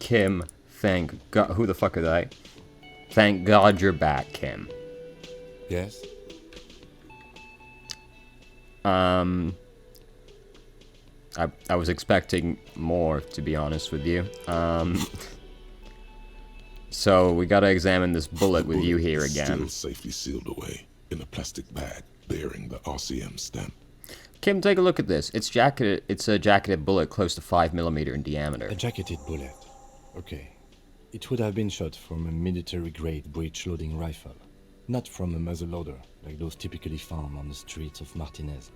Kim, thank God. Who the fuck are they? Thank God you're back, Kim. Yes? I was expecting more, to be honest with you. So we gotta examine this bullet with you here is again. Still safely sealed away in a plastic bag bearing the RCM stamp. Kim, take a look at this. It's jacketed. It's a jacketed bullet close to 5mm in diameter. A jacketed bullet. Okay. It would have been shot from a military-grade breech-loading rifle, not from a muzzleloader, like those typically found on the streets of Martinez.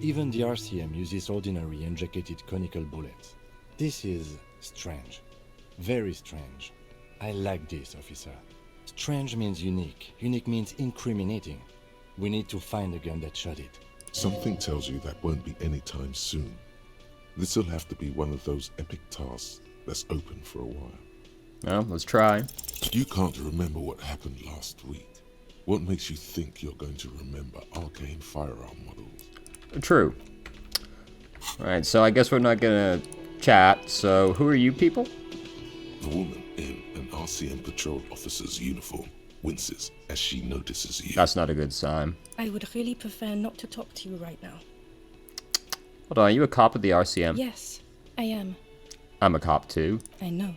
Even the RCM uses ordinary unjacketed conical bullets. This is strange. Very strange. I like this, officer. Strange means unique. Unique means incriminating. We need to find the gun that shot it. Something tells you that won't be anytime soon. This'll have to be one of those epic tasks that's open for a while. Well, let's try. You can't remember what happened last week. What makes you think you're going to remember arcane firearm models? True. Alright, so I guess we're not gonna chat, so who are you people? The woman in an RCM patrol officer's uniform winces as she notices you. That's not a good sign. I would really prefer not to talk to you right now. Hold on, are you a cop of the RCM? Yes, I am. I'm a cop too. I know.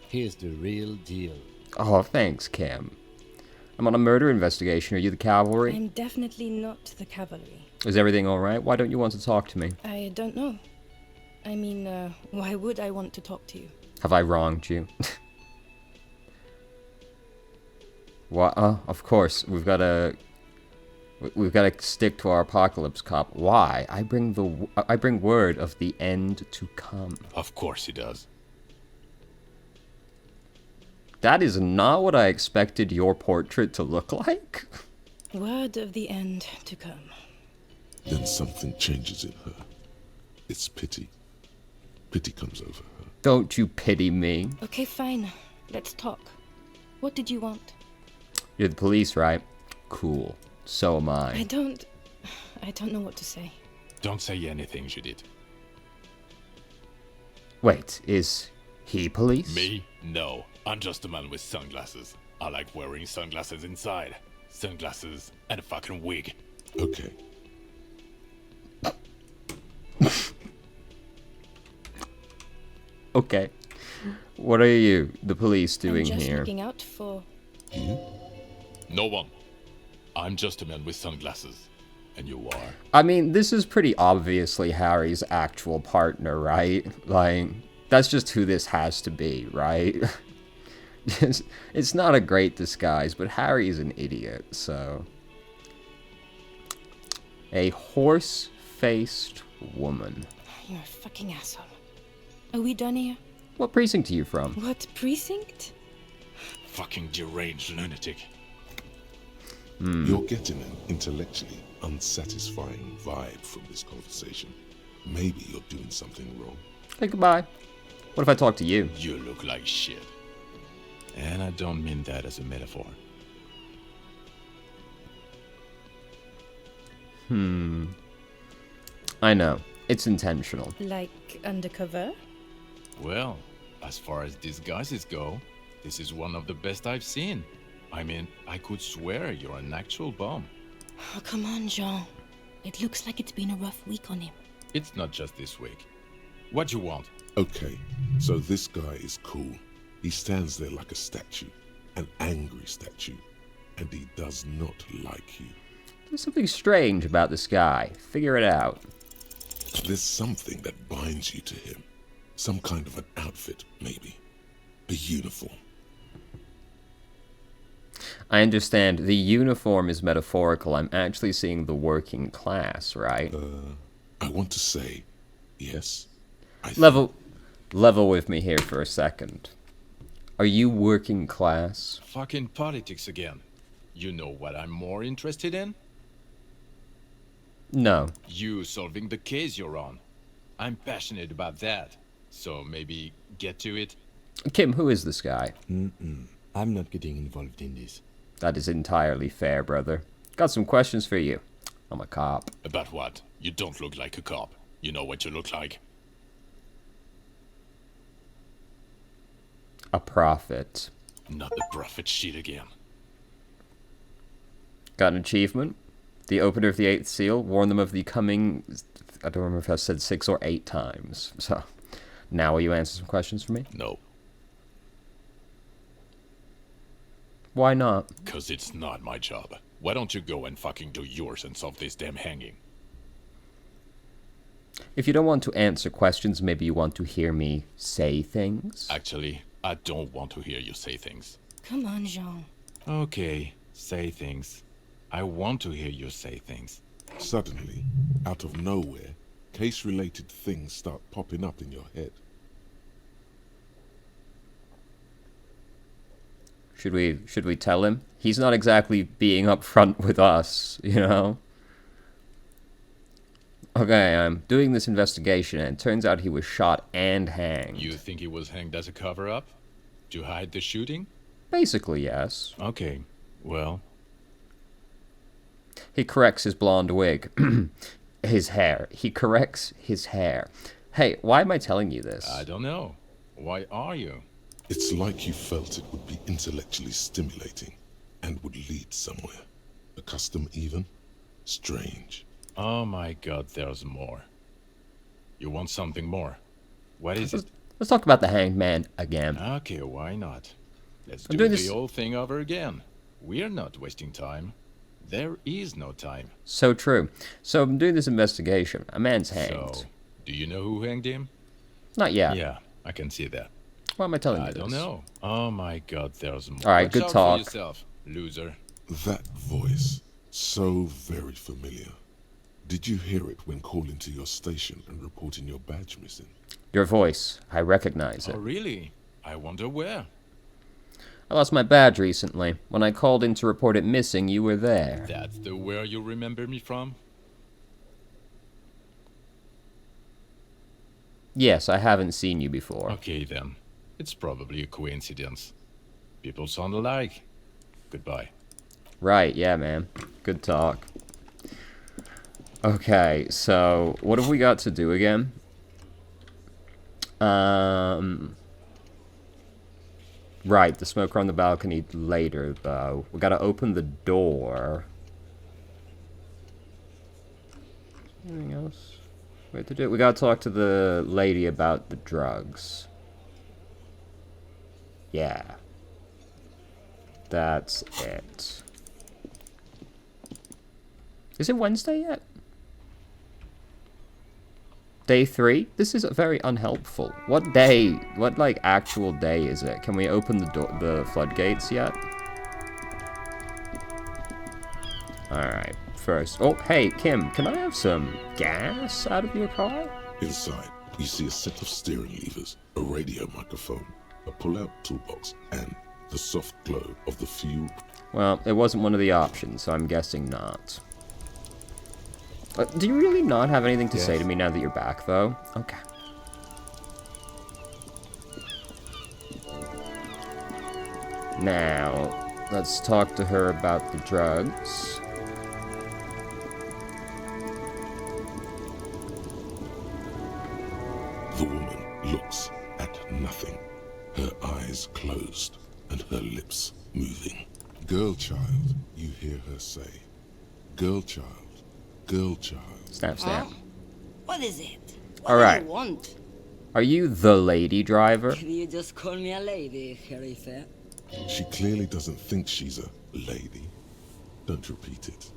Here's the real deal. Oh, thanks, Kim. I'm on a murder investigation. Are you the cavalry? I'm definitely not the cavalry. Is everything alright? Why don't you want to talk to me? I don't know. I mean, why would I want to talk to you? Have I wronged you? What? Of course. We've got to stick to our apocalypse cop. Why? I bring word of the end to come. Of course he does. That is not what I expected your portrait to look like. Word of the end to come. Then something changes in her. It's pity. Pity comes over her. Don't you pity me? Okay, fine. Let's talk. What did you want? You're the police, right? Cool. So am I. I don't know what to say. Don't say anything, Judith. Wait, is he police? Me? No. I'm just a man with sunglasses. I like wearing sunglasses inside. Sunglasses and a fucking wig. Okay. Okay. What are you, the police, doing I'm just here? looking out for... You? No one. I'm just a man with sunglasses. And you are. I mean, this is pretty obviously Harry's actual partner, right? Like, that's just who this has to be, right? It's not a great disguise, but Harry's an idiot, so... A horse-faced woman. You're a fucking asshole. Are we done here? What precinct are you from? What precinct? Fucking deranged lunatic. You're getting an intellectually unsatisfying vibe from this conversation. Maybe you're doing something wrong. Hey, goodbye. What if I talk to you? You look like shit. And I don't mean that as a metaphor. I know. It's intentional. Like undercover? Well, as far as disguises go, this is one of the best I've seen. I mean, I could swear you're an actual bum. Oh, come on, Jean. It looks like it's been a rough week on him. It's not just this week. What you want? Okay, so this guy is cool. He stands there like a statue, an angry statue, and he does not like you. There's something strange about this guy. Figure it out. There's something that binds you to him. Some kind of an outfit, maybe. A uniform. I understand the uniform is metaphorical. I'm actually seeing the working class, right? I want to say, yes. Level with me here for a second. Are you working class? Fucking politics again. You know what I'm more interested in? No. You solving the case you're on. I'm passionate about that. So maybe get to it. Kim, who is this guy? I'm not getting involved in this. That is entirely fair, brother. Got some questions for you. I'm a cop. About what? You don't look like a cop. You know what you look like. a prophet. Not the prophet shit again. Got an achievement. The opener of the 8th seal warned them of the coming... I don't remember if I said 6 or 8 times. So, now will you answer some questions for me? No. Why not? Because it's not my job. Why don't you go and fucking do yours and solve this damn hanging? If you don't want to answer questions, maybe you want to hear me say things? Actually, I don't want to hear you say things. Come on, Jean. Okay, say things. I want to hear you say things. Suddenly, out of nowhere, case-related things start popping up in your head. Should we tell him? He's not exactly being upfront with us, you know? Okay, I'm doing this investigation, and it turns out he was shot and hanged. You think he was hanged as a cover-up? To hide the shooting? Basically, yes. Okay, well... He corrects his blonde wig. His hair. He corrects his hair. Hey, why am I telling you this? I don't know. Why are you? It's like you felt it would be intellectually stimulating and would lead somewhere. A custom even? Strange. Oh my god, there's more. You want something more? What is it? Let's talk about the hanged man again. Okay, why not? Let's I'm do doing the this- whole thing over again. We're not wasting time. There is no time. So true. So I'm doing this investigation. A man's hanged. So, do you know who hanged him? Not yet. Yeah, I can see that. Why am I telling you I this? don't know. Oh my god, there's more. All right, Watch good out talk. for yourself, loser. That voice, so very familiar. Did you hear it when calling to your station and reporting your badge missing? Your voice. I recognize it. Oh really? I wonder where. I lost my badge recently. When I called in to report it missing, you were there. That's the where you remember me from? Yes, I haven't seen you before. Okay then. It's probably a coincidence. People sound alike. Goodbye. Right, yeah, man. Good talk. Okay, so what have we got to do again? Right, the smoker on the balcony later, though. We gotta open the door. Anything else? We have to do. We gotta talk to the lady about the drugs. Yeah. That's it. Is it Wednesday yet? Day 3? This is very unhelpful. What day, what like actual day is it? Can we open the floodgates yet? Alright, first. Oh, hey, Kim, can I have some gas out of your car? Inside, you see a set of steering levers, a radio microphone, a pull-out toolbox, and the soft glow of the fuel. Well, it wasn't one of the options, so I'm guessing not. Do you really not have anything to say to me now that you're back, though? Okay. Now, let's talk to her about the drugs. The woman looks at nothing, her eyes closed and her lips moving. Girl child, you hear her say. Girl child. Girl child. Snap, snap. Huh? What is it? What All do right. you want? Are you the lady driver? You just call me a lady, Herife. She clearly doesn't think she's a lady. Don't repeat it.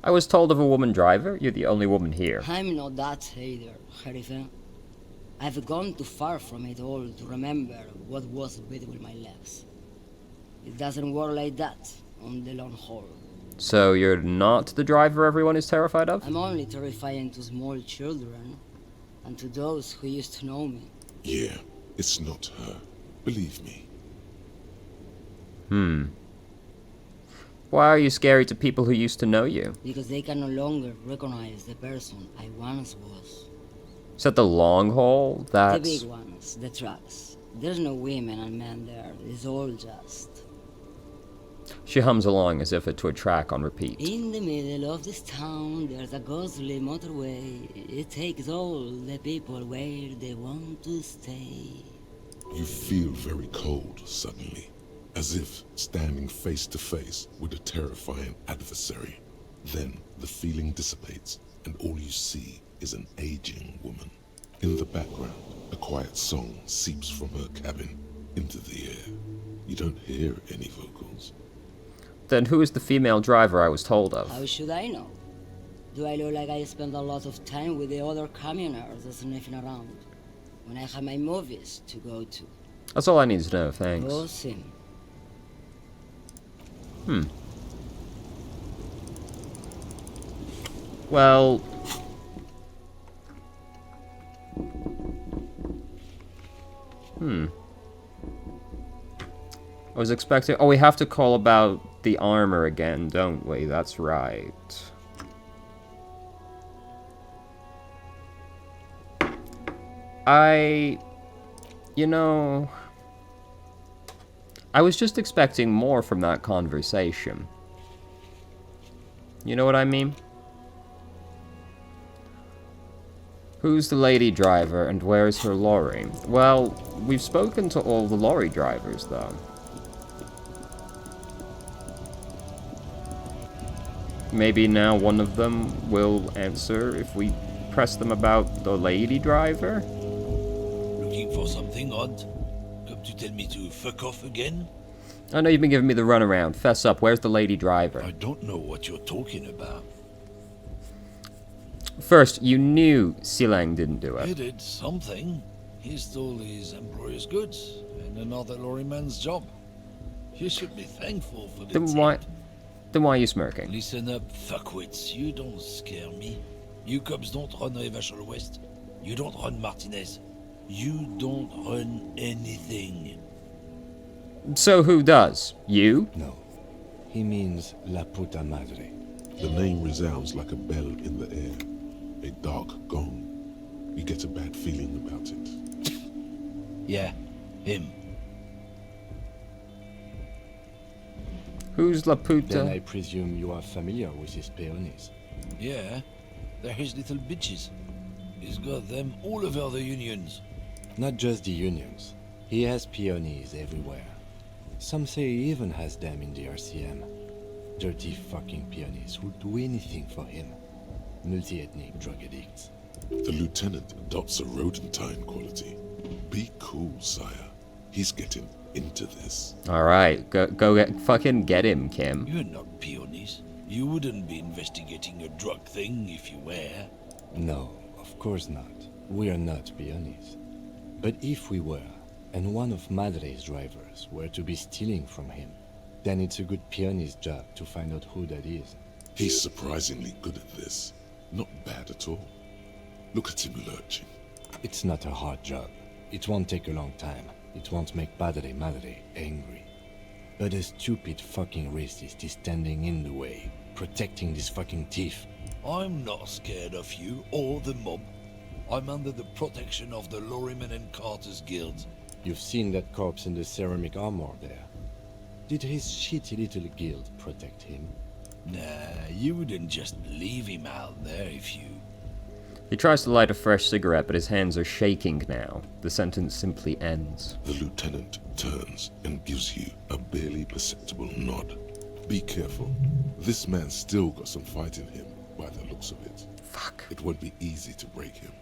I was told of a woman driver. You're the only woman here. I'm not that either, Herife. I've gone too far from it all to remember what was between my legs. It doesn't work like that on the long haul. So you're not the driver everyone is terrified of? I'm only terrifying to small children and to those who used to know me. Yeah, it's not her. Believe me. Why are you scary to people who used to know you? Because they can no longer recognize the person I once was. Is that the long haul? The That's... big ones, the trucks. There's no women and men there. It's all just... She hums along as if it to a track on repeat. In the middle of this town, there's a ghostly motorway. It takes all the people where they want to stay. You feel very cold suddenly, as if standing face to face with a terrifying adversary. Then the feeling dissipates, and all you see is an aging woman. In the background, a quiet song seeps from her cabin into the air. You don't hear any vocals. Then who is the female driver I was told of? How should I know? Do I look like I spend a lot of time with the other communers sniffing around when I have my movies to go to? That's all I need to know, thanks. Awesome. Well... I was expecting... Oh, we have to call about the armor again, don't we? That's right. You know... I was just expecting more from that conversation. You know what I mean? Who's the lady driver and where's her lorry? Well, we've spoken to all the lorry drivers, though. Maybe now one of them will answer if we press them about the lady driver? Looking for something odd? Come to tell me to fuck off again? I know you've been giving me the runaround. Fess up, where's the lady driver? I don't know what you're talking about. First, you knew Silang didn't do He it. did something. He stole his employer's goods and another lorryman's job. You should be thankful for the Then why are you smirking? Listen up, fuckwits. You don't scare me. You cops don't run Revachol West. You don't run Martinez. You don't run anything. So who does? You? No. He means La Puta Madre. The name resounds like a bell in the air, a dark gong. You get a bad feeling about it. Yeah, him. Who's La Puta? Then I presume you are familiar with his peonies. Yeah, they're his little bitches. He's got them all over the unions. Not just the unions. He has peonies everywhere. Some say he even has them in the RCM. Dirty fucking peonies who'd do anything for him. Multi-ethnic drug addicts. The lieutenant adopts a rodentine quality. Be cool, sire. He's getting into this. Alright, fucking get him, Kim. You're not peonies. You wouldn't be investigating a drug thing if you were. No, of course not. We are not peonies. But if we were, and one of Madre's drivers were to be stealing from him, then it's a good peony's job to find out who that is. He's surprisingly good at this. Not bad at all. Look at him lurching. It's not a hard job. It won't take a long time. It won't make Madre angry. But a stupid fucking racist is standing in the way, protecting this fucking thief. I'm not scared of you or the mob. I'm under the protection of the Lorrymen and Carters Guild. You've seen that corpse in the ceramic armor there. Did his shitty little guild protect him? Nah, you wouldn't just leave him out there if you... He tries to light a fresh cigarette, but his hands are shaking now. The sentence simply ends. The lieutenant turns and gives you a barely perceptible nod. Be careful. This man's still got some fight in him, by the looks of it. Fuck. It won't be easy to break him.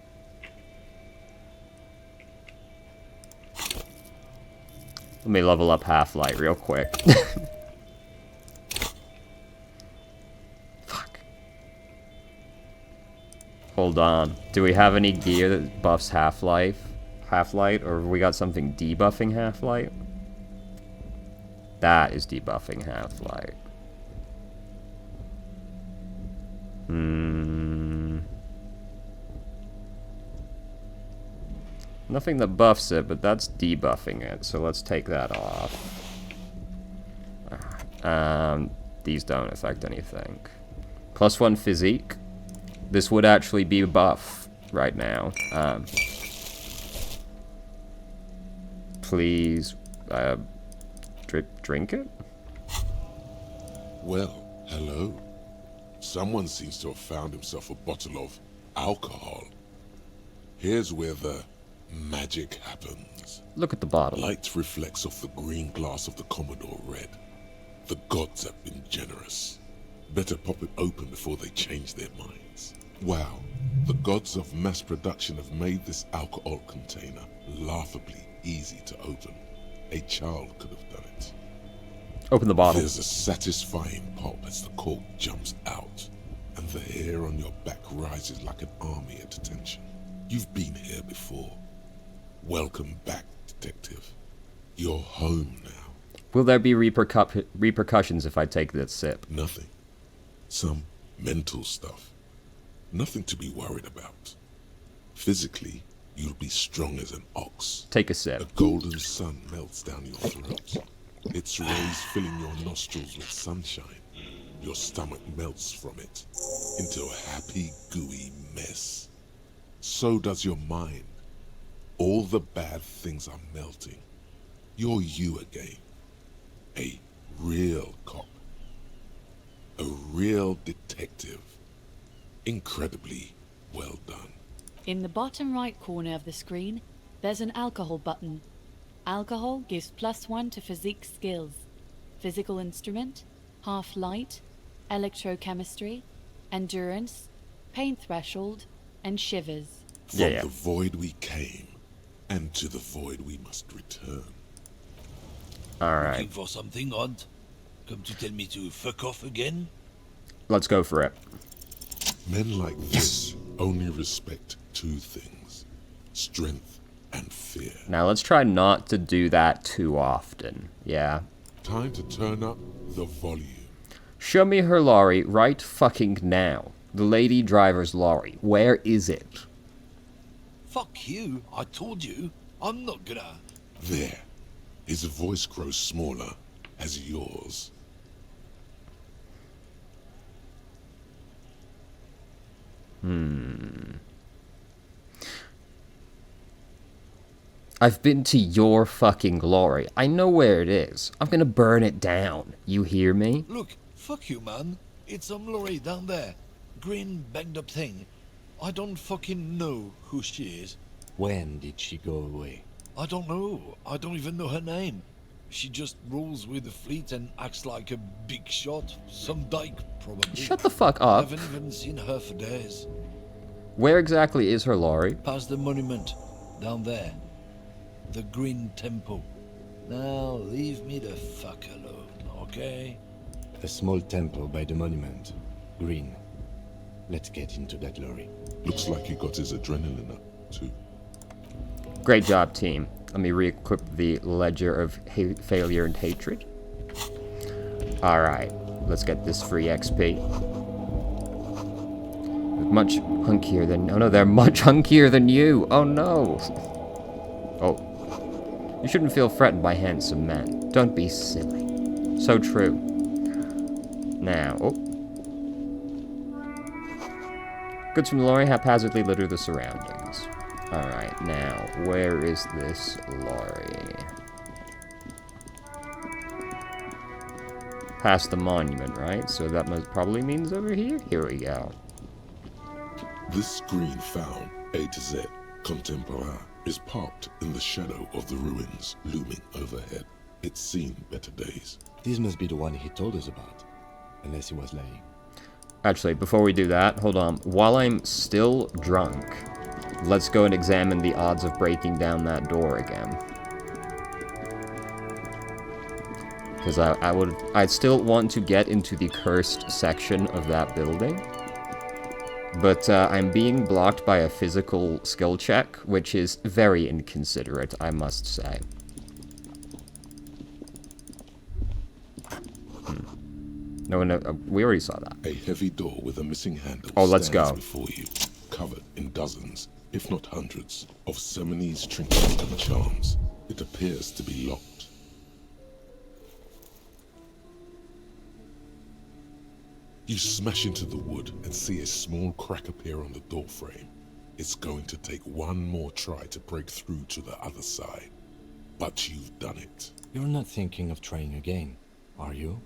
Let me level up Half-Light real quick. Fuck. Hold on. Do we have any gear that buffs Half-Light? Or have we got something debuffing Half-Light? That is debuffing Half-Light. Nothing that buffs it, but that's debuffing it, so let's take that off. These don't affect anything. +1 physique. This would actually be a buff right now. Please, drink it? Well, hello. Someone seems to have found himself a bottle of alcohol. Here's where the magic happens. Look at the bottle. Light reflects off the green glass of the Commodore red. The gods have been generous. Better pop it open before they change their minds. Wow, the gods of mass production have made this alcohol container laughably easy to open. A child could have done it. Open the bottle. There's a satisfying pop as the cork jumps out, and the hair on your back rises like an army at attention. You've been here before. Welcome back, detective. You're home now. Will there be repercussions if I take this sip? Nothing. Some mental stuff. Nothing to be worried about. Physically, you'll be strong as an ox. Take a sip. A golden sun melts down your throat. Its rays filling your nostrils with sunshine. Your stomach melts from it into a happy, gooey mess. So does your mind. All the bad things are melting. You're you again. A real cop. A real detective. Incredibly well done. In the bottom right corner of the screen, there's an alcohol button. Alcohol gives +1 to physique skills. Physical instrument, half light, electrochemistry, endurance, pain threshold, and shivers. From the void we came, and to the void we must return. Alright. Looking for something odd? Come to tell me to fuck off again? Let's go for it. Men like this only respect two things: strength and fear. Now let's try not to do that too often. Yeah. Time to turn up the volume. Show me her lorry right fucking now. The lady driver's lorry. Where is it? Fuck you, I told you. I'm not gonna... There. His voice grows smaller as yours. I've been to your fucking lorry. I know where it is. I'm gonna burn it down. You hear me? Look, fuck you, man. It's some lorry down there. Green, banged up thing. I don't fucking know who she is. When did she go away? I don't know. I don't even know her name. She just rolls with the fleet and acts like a big shot. Some dyke, probably. Shut the fuck I up. haven't even seen her for days. Where exactly is her lorry? Past the monument. Down there. The Green Temple. Now, leave me the fuck alone, okay? A small temple by the monument. Green. Let's get into that lorry. Looks like he got his adrenaline up, too. Great job, team. Let me re-equip the Ledger of Failure and Hatred. Alright, let's get this free XP. Much hunkier than... Oh no, they're much hunkier than you! Oh no! Oh. You shouldn't feel threatened by handsome men. Don't be silly. So true. Now, oh. Goods from the lorry haphazardly litter the surroundings. Alright, now, where is this lorry? Past the monument, right? So that must probably means over here? Here we go. This green found, A to Z, contemporain, is parked in the shadow of the ruins looming overhead. It's seen better days. This must be the one he told us about. Unless he was lying. Actually, before we do that, hold on. While I'm still drunk, let's go and examine the odds of breaking down that door again. Because I'd still want to get into the cursed section of that building. But I'm being blocked by a physical skill check, which is very inconsiderate, I must say. No, we already saw that. A heavy door with a missing handle let's stands go. before you, covered in dozens, if not hundreds, of Seminese trinkets and charms. It appears to be locked. You smash into the wood and see a small crack appear on the doorframe. It's going to take one more try to break through to the other side. But you've done it. You're not thinking of trying again, are you?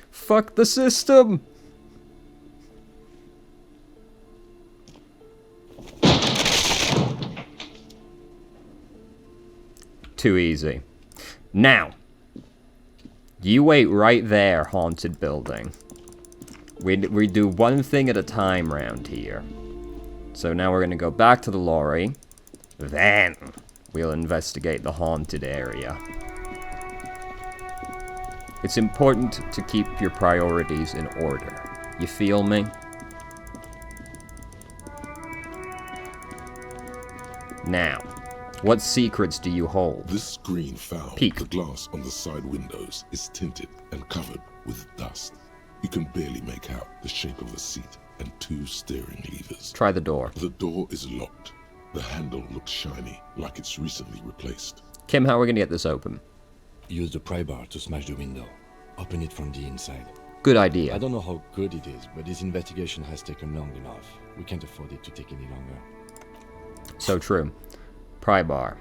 Fuck the system! Too easy. Now, you wait right there, haunted building. We do one thing at a time round here. So now we're going to go back to the lorry. Then we'll investigate the haunted area. It's important to keep your priorities in order. You feel me? Now, what secrets do you hold? This screen found Peek. the glass on the side windows is tinted and covered with dust. You can barely make out the shape of the seat and 2 steering levers. Try the door. The door is locked. The handle looks shiny, like it's recently replaced. Kim, how are we going to get this open? Use the pry bar to smash the window. Open it from the inside. Good idea. I don't know how good it is, but this investigation has taken long enough. We can't afford it to take any longer. So true. Pry bar.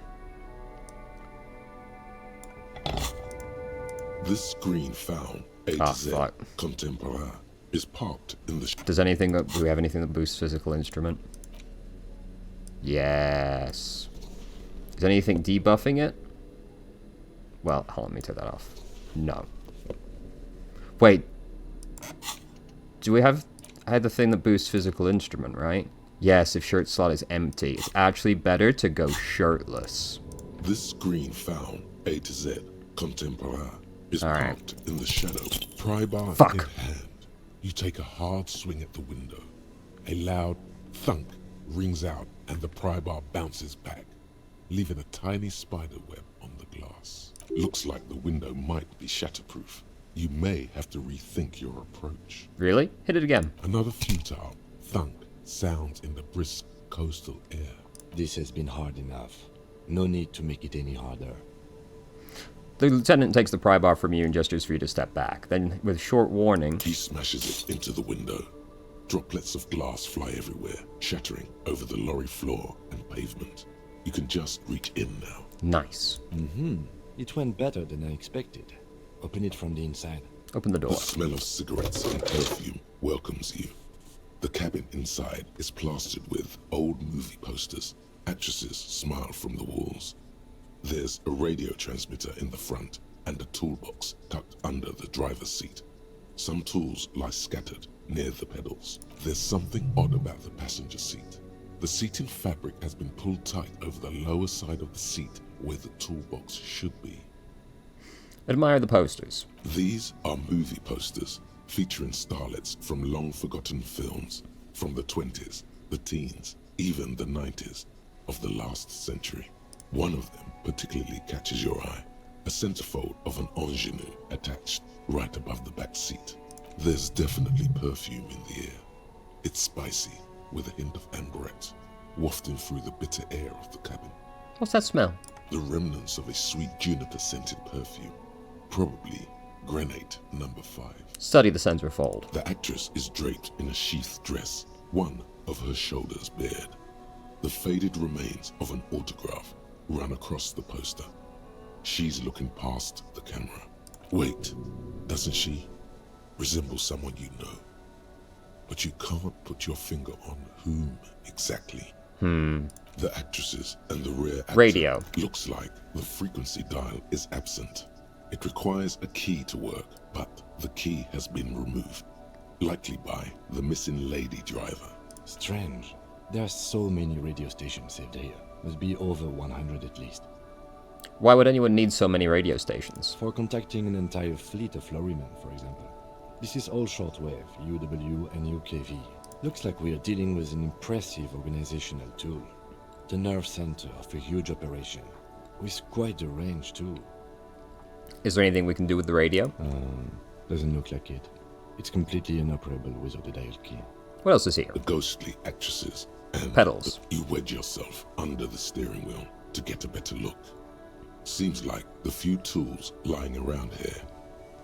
This screen found A to Z fuck. Contemporaire is parked in the... Does anything that, do we have anything that boosts physical instrument? Yes. Is anything debuffing it? Well, hold on, let me take that off. No. Wait. Do we have... I had the thing that boosts physical instrument, right? Yes, if shirt slot is empty. It's actually better to go shirtless. This screen found A to Z Contemporaire is parked in the shadow. Pry bar in hand. You take a hard swing at the window. A loud thunk rings out and the pry bar bounces back, leaving a tiny spider web on the glass. Looks like the window might be shatterproof. You may have to rethink your approach. Really? Hit it again. Another futile thunk sounds in the brisk coastal air. This has been hard enough. No need to make it any harder. The lieutenant takes the pry bar from you and gestures for you to step back. Then, with short warning... He smashes it into the window. Droplets of glass fly everywhere, shattering over the lorry floor and pavement. You can just reach in now. Nice. It went better than I expected. Open it from the inside. Open the door. The smell of cigarettes and perfume welcomes you. The cabin inside is plastered with old movie posters. Actresses smile from the walls. There's a radio transmitter in the front and a toolbox tucked under the driver's seat. Some tools lie scattered near the pedals. There's something odd about the passenger seat. The seating fabric has been pulled tight over the lower side of the seat where the toolbox should be. Admire the posters. These are movie posters featuring starlets from long-forgotten films from the 20s, the teens, even the 90s of the last century. One of them particularly catches your eye, a centerfold of an ingenue attached right above the back seat. There's definitely perfume in the air. It's spicy, with a hint of amberette, wafting through the bitter air of the cabin. What's that smell? The remnants of a sweet juniper-scented perfume, probably grenade number 5. Study the centerfold. The actress is draped in a sheathed dress, one of her shoulders bared. The faded remains of an autograph run across the poster. She's looking past the camera. Wait, doesn't she resemble someone you know? But you can't put your finger on whom exactly. The actresses and the rare actor Radio. Looks like the frequency dial is absent. It requires a key to work, but the key has been removed, likely by the missing lady driver. Strange. There are so many radio stations saved here. Must be over 100 at least. Why would anyone need so many radio stations? For contacting an entire fleet of lorrymen, for example. This is all shortwave, UW and UKV. Looks like we are dealing with an impressive organizational tool. The nerve center of a huge operation. With quite a range too. Is there anything we can do with the radio? Doesn't look like it. It's completely inoperable without a dial key. What else is here? The ghostly actresses and pedals. You wedge yourself under the steering wheel to get a better look. Seems like the few tools lying around here,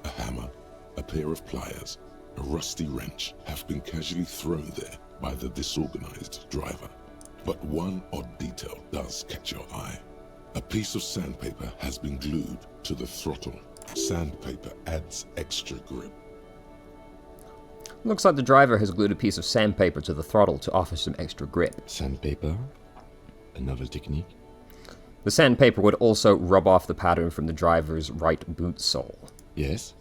a hammer, a pair of pliers, a rusty wrench, have been casually thrown there by the disorganized driver. But one odd detail does catch your eye. A piece of sandpaper has been glued to the throttle. Sandpaper adds extra grip. Looks like the driver has glued a piece of sandpaper to the throttle to offer some extra grip. Sandpaper? A novel technique? The sandpaper would also rub off the pattern from the driver's right boot sole. Yes?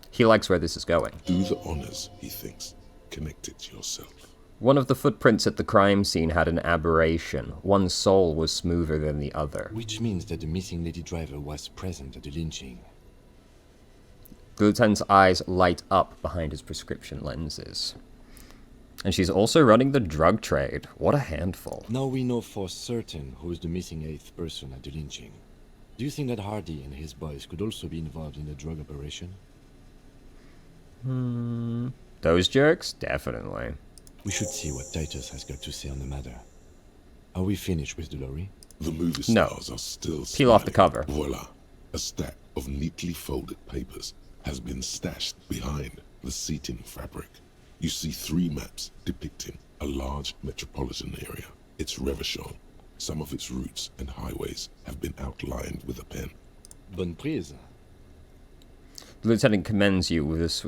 He likes where this is going. Do the honors, he thinks. Connect it yourself. One of the footprints at the crime scene had an aberration. One sole was smoother than the other. Which means that the missing lady driver was present at the lynching. The lieutenant's eyes light up behind his prescription lenses. And she's also running the drug trade. What a handful. Now we know for certain who is the missing 8th person at the lynching. Do you think that Hardy and his boys could also be involved in the drug operation? Those jerks? Definitely. We should see what Titus has got to say on the matter. Are we finished with the lorry? The movie No. stars are still Peel off the smiling. cover. Voila. A stack of neatly folded papers has been stashed behind the seating fabric. You see 3 maps depicting a large metropolitan area. It's Revachol. Some of its routes and highways have been outlined with a pen. Bonne prise. The lieutenant commends you with this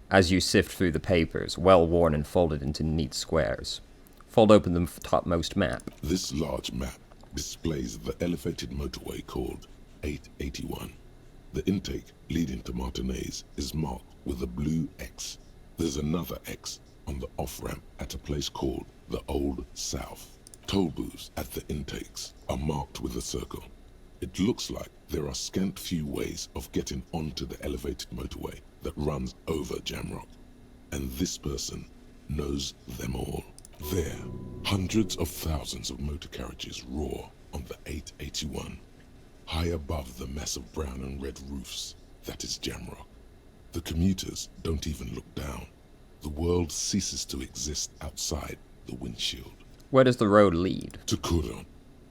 as you sift through the papers, well worn and folded into neat squares. Fold open the topmost map. This large map displays the elevated motorway called 881. The intake leading to Martinez is marked with a blue X. There's another X on the off-ramp at a place called the Old South. Toll booths at the intakes are marked with a circle. It looks like there are scant few ways of getting onto the elevated motorway that runs over Jamrock. And this person knows them all. There, hundreds of thousands of motor carriages roar on the 881. High above the massive brown and red roofs, that is Jamrock. The commuters don't even look down. The world ceases to exist outside the windshield. Where does the road lead? To Kuron,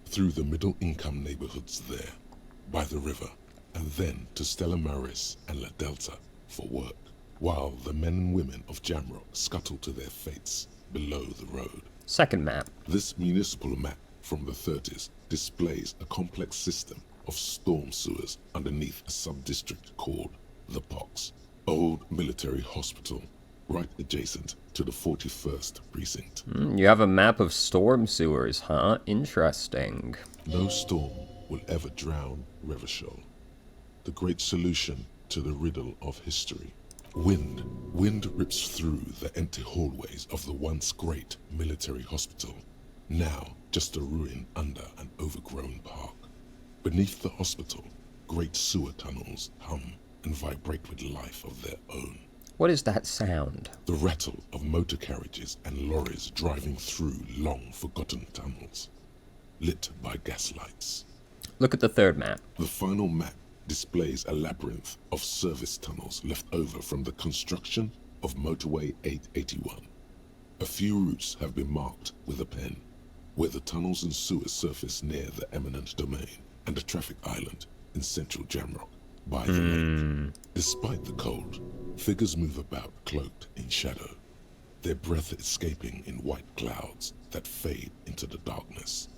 through the middle-income neighborhoods there, by the river, and then to Stella Maris and La Delta for work, while the men and women of Jamrock scuttle to their fates below the road. Second map. This municipal map from the 30s displays a complex system of storm sewers underneath a sub-district called the Pox, old military hospital, right adjacent to the 41st precinct. You have a map of storm sewers, huh? Interesting. No storm will ever drown Revachol. The great solution to the riddle of history. Wind rips through the empty hallways of the once great military hospital, now just a ruin under an overgrown park. Beneath the hospital, great sewer tunnels hum and vibrate with life of their own. What is that sound? The rattle of motor carriages and lorries driving through long-forgotten tunnels, lit by gaslights. Look at the third map. The final map displays a labyrinth of service tunnels left over from the construction of Motorway 881. A few routes have been marked with a pen, where the tunnels and sewers surface near the eminent domain and a traffic island in central Jamrock by the lake. Despite the cold, figures move about cloaked in shadow, their breath escaping in white clouds that fade into the darkness.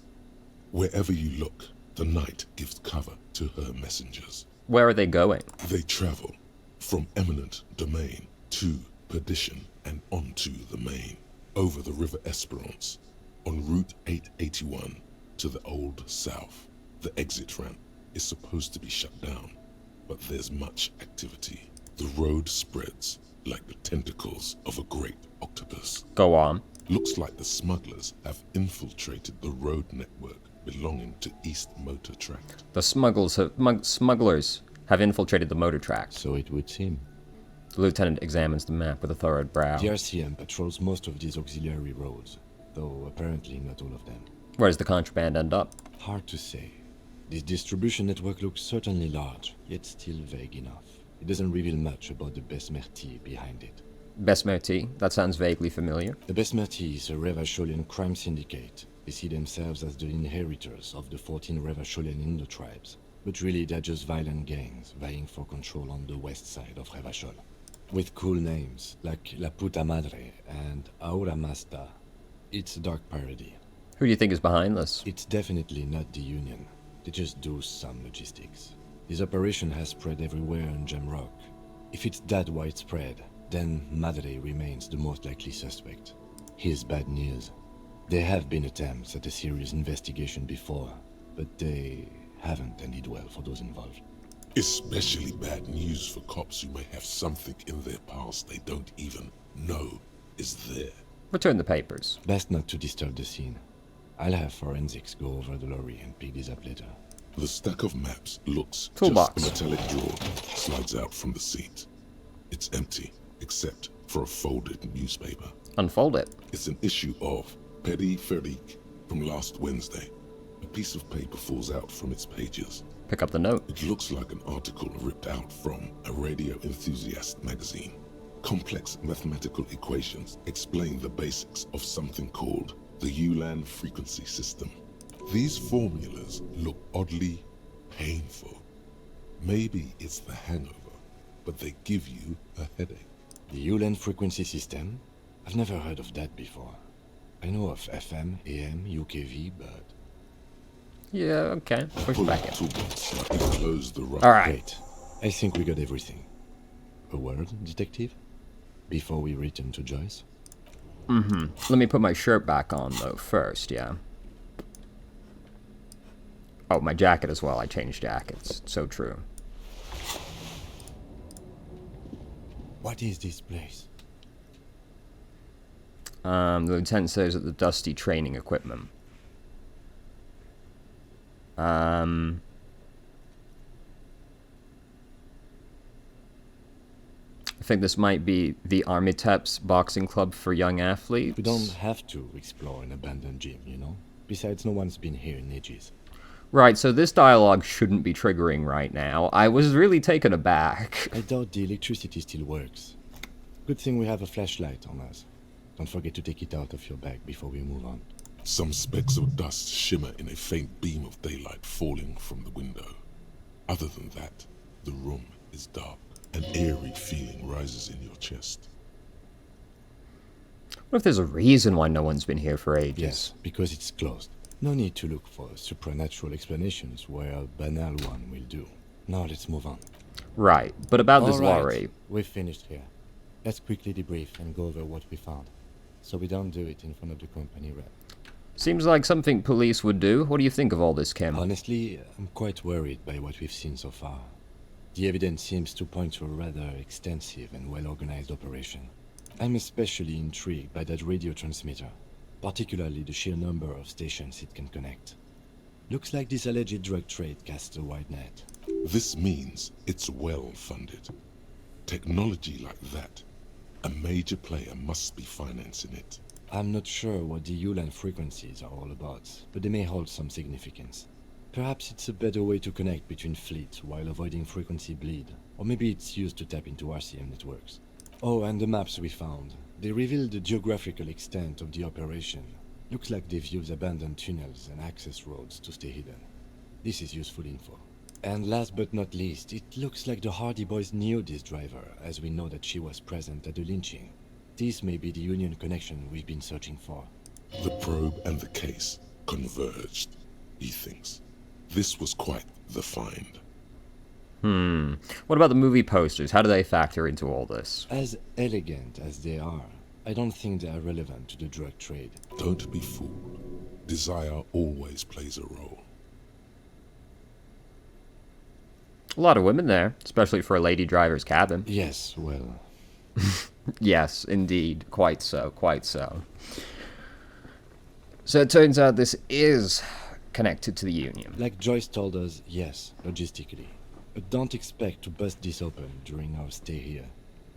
Wherever you look, the night gives cover to her messengers. Where are they going? They travel from eminent domain to perdition and onto the main, over the river Esperance, on Route 881 to the Old South. The exit ramp is supposed to be shut down, but there's much activity. The road spreads like the tentacles of a great octopus. Go on. Looks like the smugglers have infiltrated the road network belonging to East Motor Tract. The smugglers have infiltrated the motor tract. So it would seem. The lieutenant examines the map with a thorough brow. The RCM patrols most of these auxiliary roads, though apparently not all of them. Where does the contraband end up? Hard to say. This distribution network looks certainly large, yet still vague enough. It doesn't reveal much about the Besmerti behind it. Besmerti? That sounds vaguely familiar. The Besmerti is a Revacholian crime syndicate. They see themselves as the inheritors of the 14 Revacholian Indo-tribes. But really they're just violent gangs vying for control on the west side of Revachol. With cool names like La Puta Madre and Aura Masta. It's a dark parody. Who do you think is behind this? It's definitely not the Union. They just do some logistics. This operation has spread everywhere in Jamrock. If it's that widespread, then Madre remains the most likely suspect. Here's bad news. There have been attempts at a serious investigation before, but they haven't ended well for those involved. Especially bad news for cops who may have something in their past they don't even know is there. Return the papers. Best not to disturb the scene. I'll have forensics go over the lorry and pick these up later. The stack of maps looks Toolbox. just a metallic drawer slides out from the seat. It's empty, except for a folded newspaper. Unfold it. It's an issue of Petit Ferique from last Wednesday. A piece of paper falls out from its pages. Pick up the note. It looks like an article ripped out from a radio enthusiast magazine. Complex mathematical equations explain the basics of something called the Ulan frequency system. These formulas look oddly painful. Maybe it's the hangover, but they give you a headache. The Ulan frequency system? I've never heard of that before. I know of FM, AM, UKV, but... Yeah, okay. Push Pull back the in. toolbox like you closed the right. Alright. Great. I think we got everything. A word, detective? Before we return to Joyce? Let me put my shirt back on, though, first, yeah. Oh, my jacket as well. I changed jackets. So true. What is this place? The lieutenant says that the dusty training equipment. I think this might be the Armiteps boxing club for young athletes. We don't have to explore an abandoned gym, you know? Besides, no one's been here in ages. Right, so this dialogue shouldn't be triggering right now. I was really taken aback. I doubt the electricity still works. Good thing we have a flashlight on us. Don't forget to take it out of your bag before we move on. Some specks of dust shimmer in a faint beam of daylight falling from the window. Other than that, the room is dark. An eerie feeling rises in your chest. What if there's a reason why no one's been here for ages? Yes, because it's closed. No need to look for supernatural explanations where a banal one will do. Now let's move on. Right, but about this All right, lorry. We've finished here. Let's quickly debrief and go over what we found, so we don't do it in front of the company rep. Seems like something police would do. What do you think of all this, Kim? Honestly, I'm quite worried by what we've seen so far. The evidence seems to point to a rather extensive and well-organized operation. I'm especially intrigued by that radio transmitter, particularly the sheer number of stations it can connect. Looks like this alleged drug trade casts a wide net. This means it's well funded. Technology like that, a major player must be financing it. I'm not sure what the Ulan frequencies are all about, but they may hold some significance. Perhaps it's a better way to connect between fleets while avoiding frequency bleed, or maybe it's used to tap into RCM networks. Oh, and the maps we found. They reveal the geographical extent of the operation. Looks like they've used abandoned tunnels and access roads to stay hidden. This is useful info. And last but not least, it looks like the Hardy Boys knew this driver, as we know that she was present at the lynching. This may be the Union connection we've been searching for. The probe and the case converged, he thinks. This was quite the find. What about the movie posters? How do they factor into all this? As elegant as they are, I don't think they are relevant to the drug trade. Don't be fooled. Desire always plays a role. A lot of women there, especially for a lady driver's cabin. Yes, well... Yes, indeed. Quite so, quite so. So it turns out this is connected to the Union. Like Joyce told us, yes, logistically. But don't expect to bust this open during our stay here.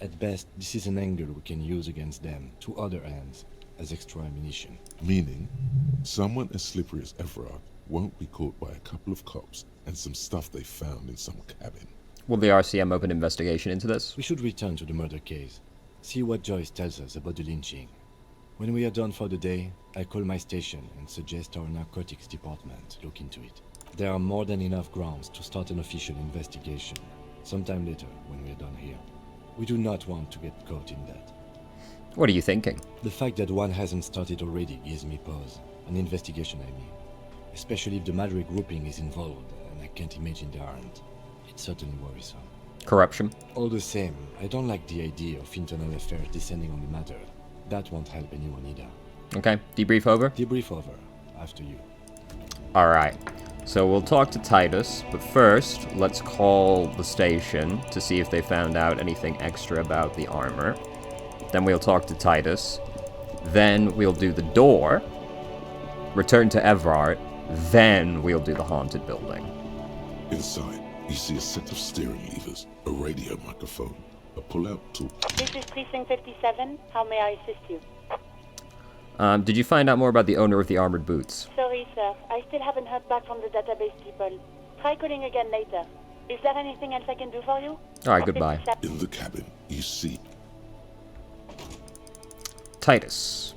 At best, this is an angle we can use against them, to other ends, as extra ammunition. Meaning, someone as slippery as Everard won't be caught by a couple of cops and some stuff they found in some cabin. Will the RCM open investigation into this? We should return to the murder case. See what Joyce tells us about the lynching. When we are done for the day, I call my station and suggest our narcotics department look into it. There are more than enough grounds to start an official investigation, sometime later when we are done here. We do not want to get caught in that. What are you thinking? The fact that one hasn't started already gives me pause. An investigation, I mean. Especially if the Madrid grouping is involved, and I can't imagine they aren't. It's certainly worrisome. Corruption? All the same, I don't like the idea of internal affairs descending on the matter. That won't help anyone either. Okay, debrief over? Debrief over. After you. Alright. So we'll talk to Titus, but first, let's call the station to see if they found out anything extra about the armor. Then we'll talk to Titus. Then we'll do the door. Return to Evrart. Then we'll do the haunted building. Inside, you see a set of steering levers, a radio microphone, a pull-out tool. This is Precinct 57. How may I assist you? Did you find out more about the owner of the armored boots? Sorry, sir. I still haven't heard back from the database people. Try calling again later. Is there anything else I can do for you? Alright, goodbye. In the cabin, you see Titus.